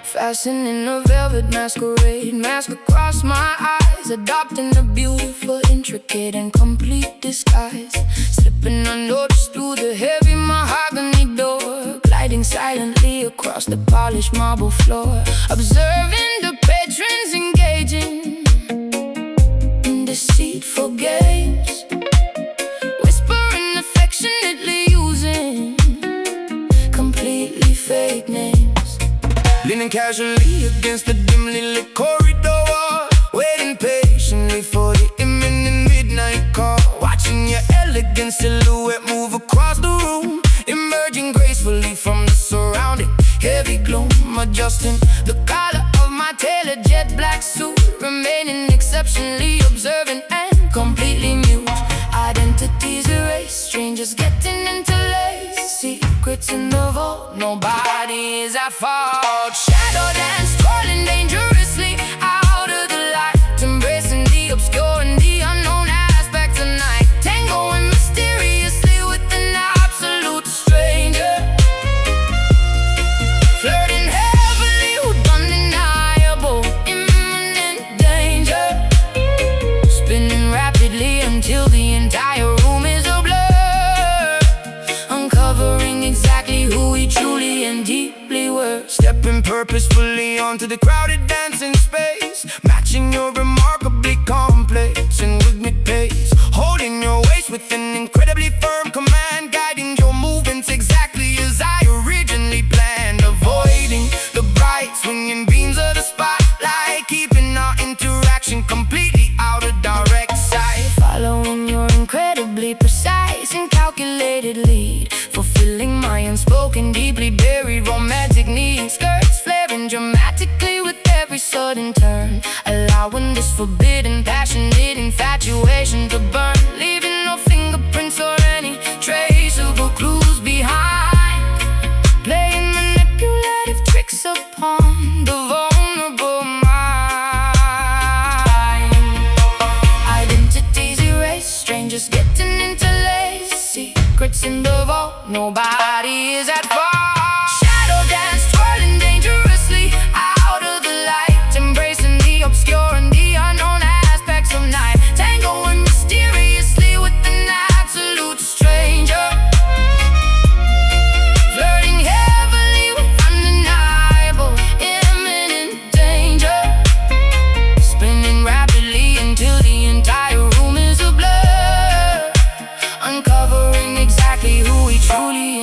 Fastening a velvet masquerade, mask across my eyes, adopting a beautiful, intricate, and complete disguise. Slipping unnoticed through the heavy mahogany door, gliding silently across the polished marble floor, observing the patrons engaging in deceitful games, whispering affectionately, using completely fake names. Leaning casually against the dimly lit corridor, waiting patiently for the imminent midnight call, watching your elegant silhouette move across the room, emerging gracefully from the surrounding heavy gloom, adjusting the collar of my tailored jet black suit, remaining exceptionally observant and completely mute. Identities erased, strangers getting interlaced, secrets in the vault, nobody is at fault. Shadow dance, twirling dangerously out of the light, embracing the obscure and the unknown aspects of night, tangoing mysteriously with an absolute stranger, flirting heavily with undeniable imminent danger, spinning rapidly until the entire room is a blur, uncovering exactly who we truly and deeply were. Stepping purposefully onto the crowded dancing space, matching your remarkably complex and rhythmic pace, holding your waist with an incredibly firm command, guiding your movements exactly as I originally planned, avoiding the bright swinging beams of the spotlight, keeping our interaction completely out of direct sight, Following your incredibly precise and calculated lead, fulfilling my unspoken, deeply buried romantic needs. Skirts flaring dramatically with every sudden turn, allowing this forbidden, passionate infatuation to burn, leaving no fingerprints or any traceable clues behind, playing manipulative tricks upon the vulnerable mind. Identities erased, strangers getting interlaced, secrets in the vault, nobody is at fault. Shadow dance, twirling dangerously out of the light, embracing the obscure and the unknown aspects of night, tangoing mysteriously with an absolute stranger, flirting heavily with undeniable imminent danger, spinning rapidly until the entire room is a blur, uncovering exactly who we truly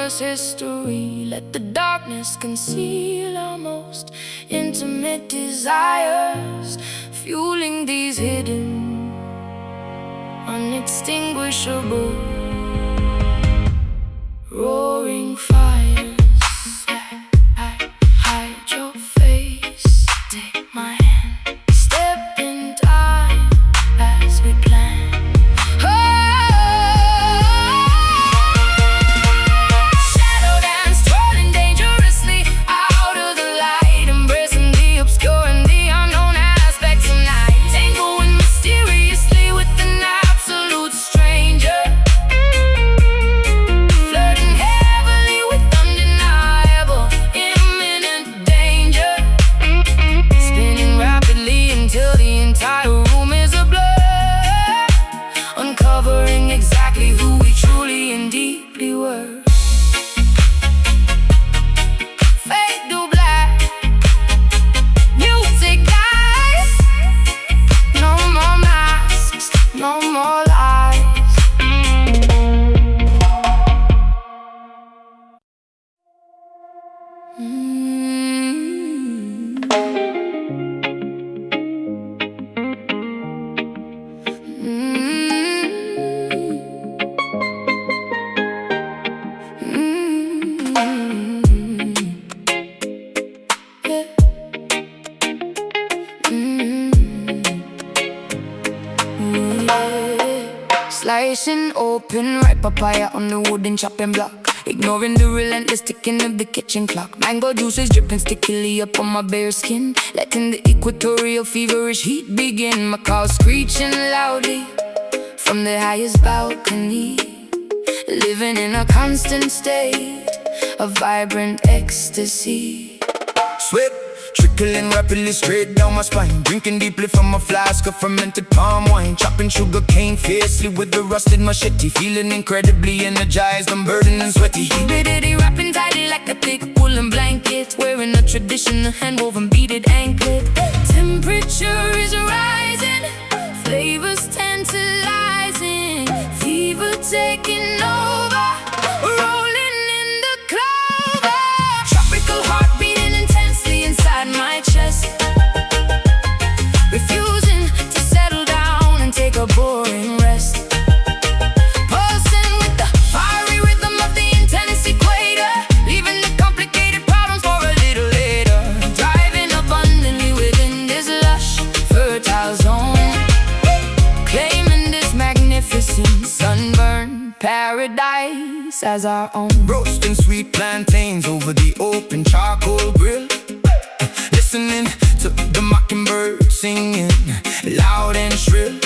endless history. Let the darkness conceal our most intimate desires, fueling these hidden, unextinguishable, roaring fires. Hide your face, take my hand, step in time as we plan. Shadow dance, twirling dangerously out of the light, embracing the obscure and the unknown aspects of night. Tangling mysteriously with an absolute stranger, flirting heavily with undeniable, imminent danger. Spinning rapidly until the entire room is a blur, uncovering exactly who we truly and deeply were. Fade to black, music dies. No more masks, no more lies. Slicing open ripe papaya on the wooden chopping block, ignoring the relentless ticking of the kitchen clock. Mango juices dripping stickily up on my bare skin, letting the equatorial feverish heat begin. My cows screeching loudly from the highest balcony, living in a constant state of vibrant ecstasy. Sweat trickling rapidly straight down my spine, drinking deeply from a flask of fermented palm wine, chopping sugar cane fiercely with a rusted machete, feeling incredibly energized, unburdened and sweaty. Humidity wrapping tightly like a thick woolen blanket, wearing a traditional hand-woven beaded anklet. Temperature is rising, flavors tantalizing, fever taking over, rolling in the clover. Tropical heart beating intensely inside my chest, refusing to settle down and take a boring rest. Pulsing with the fiery rhythm of the intense equator, leaving the complicated problems for a little later. Driving abundantly within this lush, fertile zone, claiming this magnificent sunburn paradise as our own. Roasting sweet plantains over the open charcoal grill, listening to the mockingbird singing loud and shrill,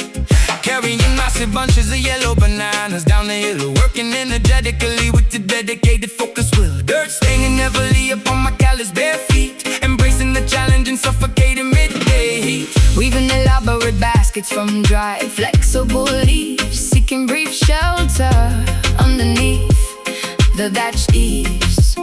carrying massive bunches of yellow bananas down the hill, working energetically with the dedicated focus will. Dirt staining heavily upon my callous bare feet, embracing the challenge and suffocating midday heat. Weaving elaborate baskets from dry, flexible leaves, seeking brief shelter underneath the thatched eaves.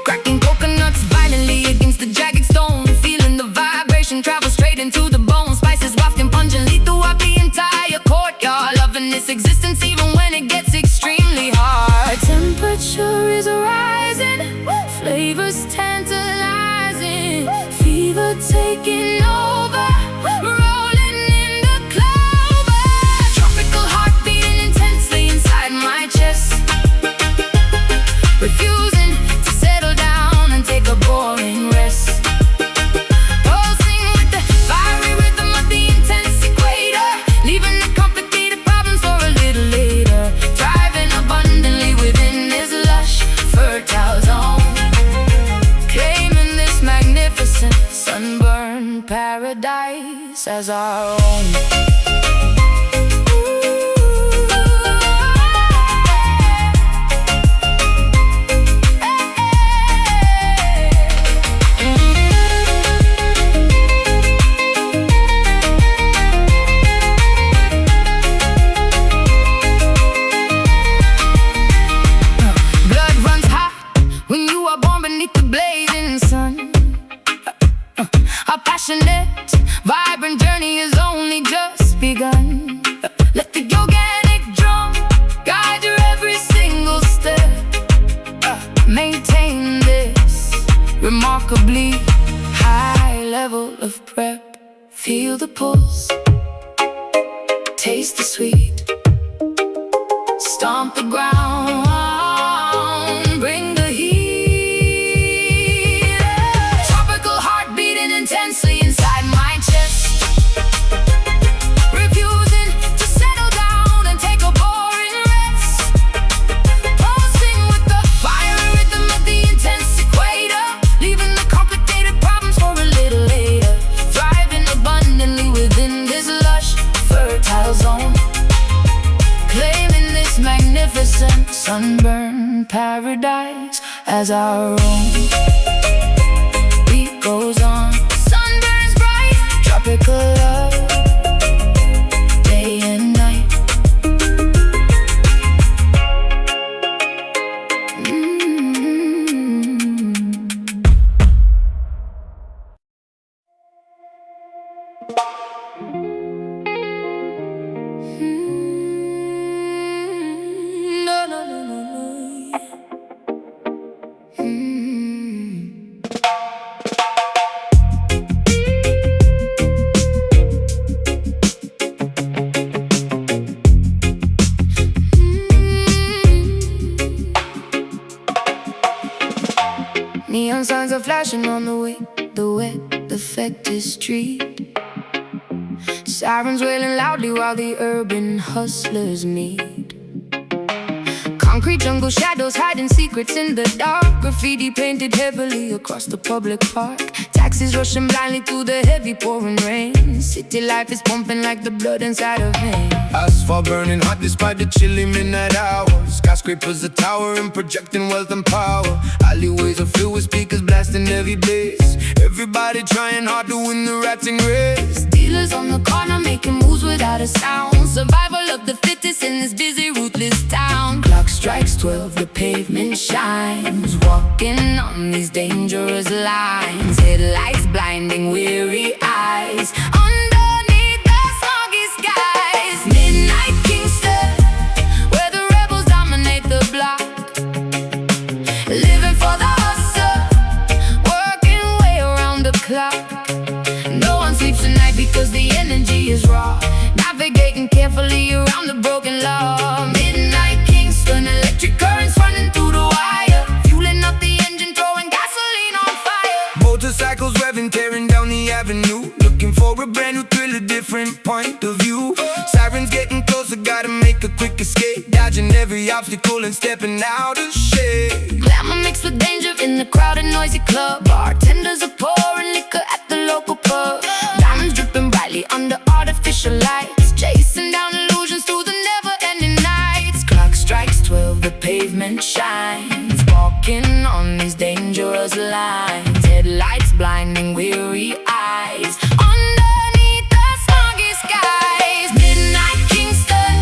Cracking coconuts violently against the jagged stone, feeling the vibration travel straight into the bone. Spices wafting pungently throughout the entire courtyard, loving this existence even when it gets extremely hard. Temperature is rising, flavors tantalizing, fever taking over, rolling in the clover. Tropical heart beating intensely inside my chest, refusing to settle down and take a boring rest. Pulsing with the fiery rhythm of the intense equator, leaving the complicated problems for a little later. Thriving abundantly within this lush, fertile zone, claiming this magnificent sunburned paradise as our own. Our passionate, vibrant journey has only just begun. Let the organic drum guide your every single step, maintain this remarkably high level of prep. Feel the pulse, taste the sweet, stomp the ground, bring the heat. Tropical heart beating intensely inside my chest, refusing to settle down and take a boring rest. Pulsing with the fiery rhythm of the intense equator, leaving the complicated problems for a little later. Thriving abundantly within this lush, fertile zone, claiming this magnificent sunburn paradise as our own. Beat goes on, sunburns bright, tropical love, day and night. No, no, no, no, no. Neon signs are flashing on the way, the wet, affected street. Sirens wailing loudly while the urban hustlers meet. Concrete jungle shadows hiding secrets in the dark. Graffiti painted heavily across the public park. Taxis rushing blindly through the heavy pouring rain. City life is pumping like the blood inside of veins. Asphalt burning hot despite the chilly midnight hours. Skyscrapers are towering, projecting wealth and power. Alleyways are filled with speakers blasting heavy bass. Everybody trying hard to win the ratting race. Dealers on the corner making moves without a sound. Survival of the fittest in this busy, ruthless town. Clock strikes 12, the pavement shines. Walking on these dangerous lines. Headlights blinding weary eyes. Underneath the smoggy skies. Midnight Kingston, where the rebels dominate the block. Living for the hustle, working way around the clock. No one sleeps tonight because the energy is raw. Navigating carefully around the broken law. Midnight Kingston, electric currents running through the wire. Fueling up the engine, throwing gasoline on fire. Motorcycles revving, tearing down the avenue. Looking for a brand new thrill, a different point of view. Sirens getting closer, gotta make a quick escape. Dodging every obstacle and stepping out of shade. Glamour mixed with danger in the crowded, noisy club. Bartenders are pouring liquor at the local pub. Diamonds dripping brightly under artificial lights, chasing down illusions through the never-ending nights. Clock strikes 12, the pavement shines. Walking on these dangerous lines. Headlights blinding weary eyes. Underneath the smoggy skies. Midnight Kingston,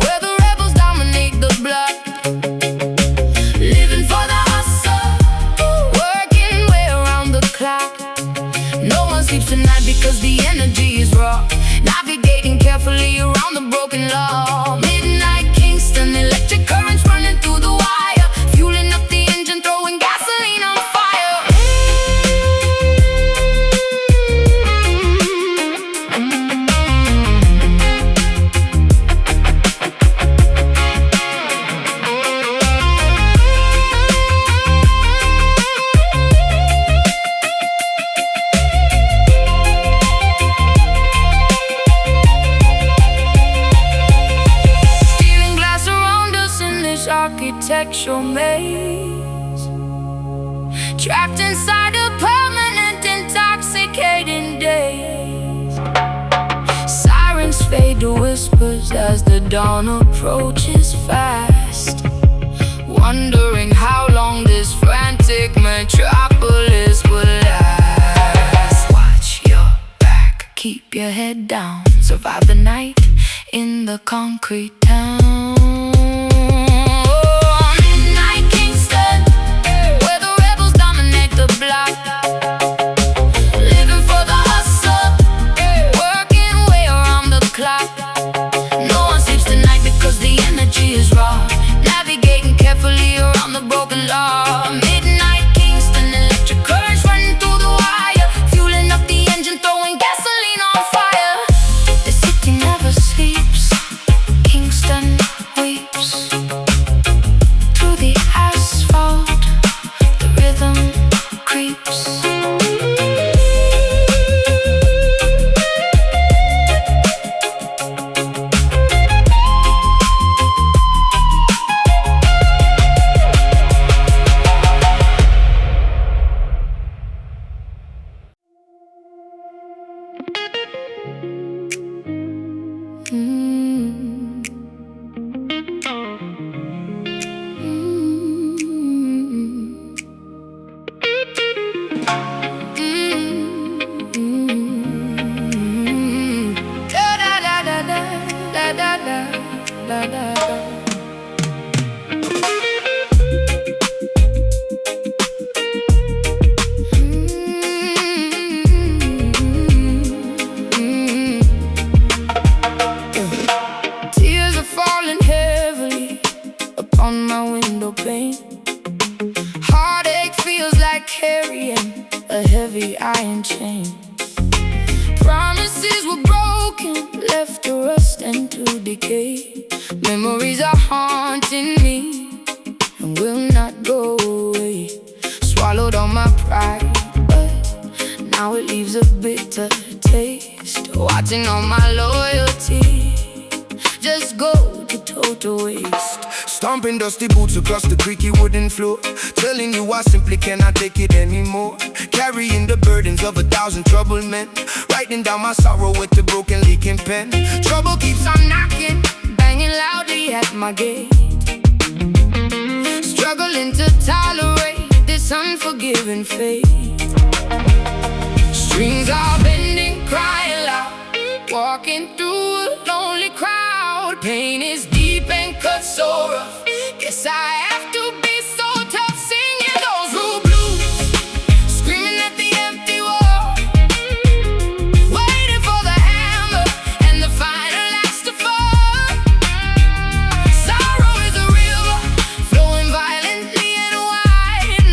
where the rebels dominate the block. Living for the hustle, working way around the clock. No one sleeps tonight because the energy is raw. Navigating carefully around the broken law. Midnight Kingston, electric currents running through the wire. Fueling up the engine, throwing gasoline on fire. Architectural maze, trapped inside a permanent intoxicating daze. Sirens fade to whispers as the dawn approaches fast. Wondering how long this frantic metropolis will last. Watch your back, keep your head down. Survive the night in the concrete town. Living for the hustle, working way around the clock. No one sleeps tonight because the energy is raw. Navigating carefully around the broken law. carrying a heavy iron chain. Promises were broken, left to rust and to decay. Memories are haunting me and will not go away. Swallowed all my pride, but now it leaves a bitter taste. Watching all my loyalty just go to total waste. Stomping dusty boots across the creaky wooden floor, telling you I simply cannot take it anymore. Carrying the burdens of 1,000 troubled men, writing down my sorrow with the broken leaking pen. Trouble keeps on knocking, banging loudly at my gate. Struggling to tolerate this unforgiving fate. Strings are bending, crying loud, walking through a lonely crowd. Pain is deep and cut so rough, guess I have to be so tough. Singing those rude blues, screaming at the empty wall, waiting for the hammer and the final axe to fall. Sorrow is a river, flowing violently and wide.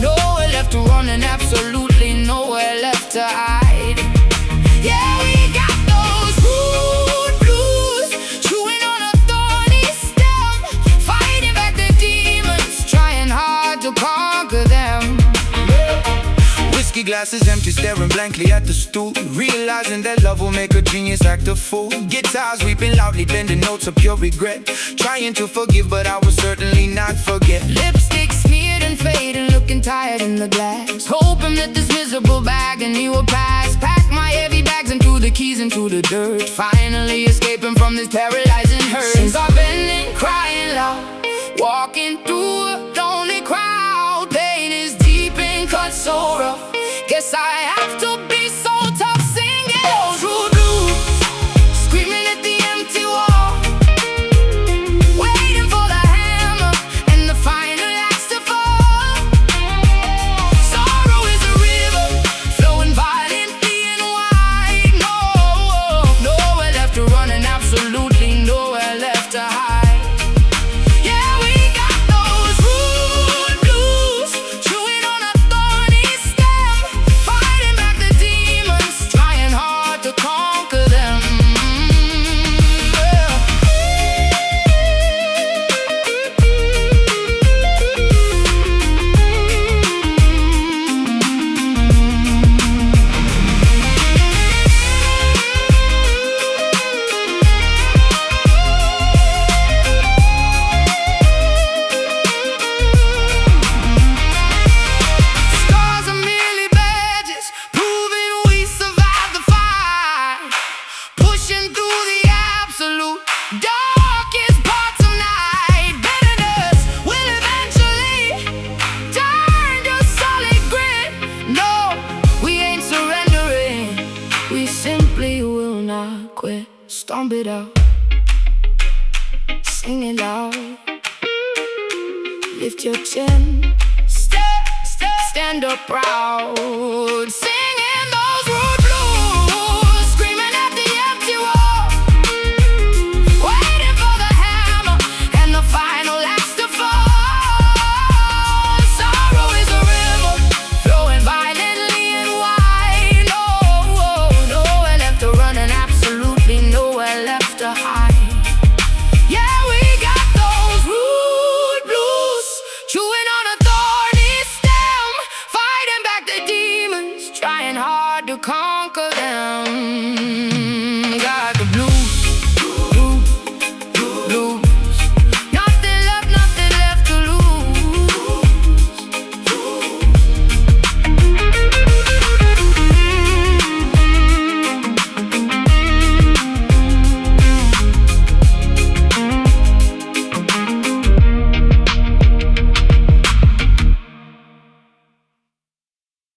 Nowhere left to run and absolutely nowhere left to hide. Yeah, we got those rude blues, chewing on a thorny stem, fighting back the demons, trying hard to conquer them. Whiskey glasses empty, staring blankly at the stool, realizing that love will make a genius act a fool. Guitars weeping loudly, blending notes of pure regret, trying to forgive but I will certainly not forget. Lipstick smeared and fading, looking tired in the glass, hoping that this miserable bag and you will pass. Pack my heavy bags and threw the keys into the dirt, finally escaping from this paralyzing hurt. Since I've been crying loud, walking through a lonely crowd. Pain is deep and cut so rough, guess I have to be so tough. Singing those rude blues, screaming at the empty wall, waiting for the hammer and the final axe to fall. Sorrow is a river, flowing violently and wide. Nowhere left to run and absolutely nowhere left to hide. Yeah, we got those rude blues, chewing on a thorny stem, fighting back the demons, trying hard to conquer them. Scars are merely badges, proving we survived the fight, pushing through the absolute darkest parts of night. Bitterness will eventually turn to solid grit. No, we ain't surrendering, we simply will not quit. Stomp it out, sing it loud, lift your chin, stand up proud. Sing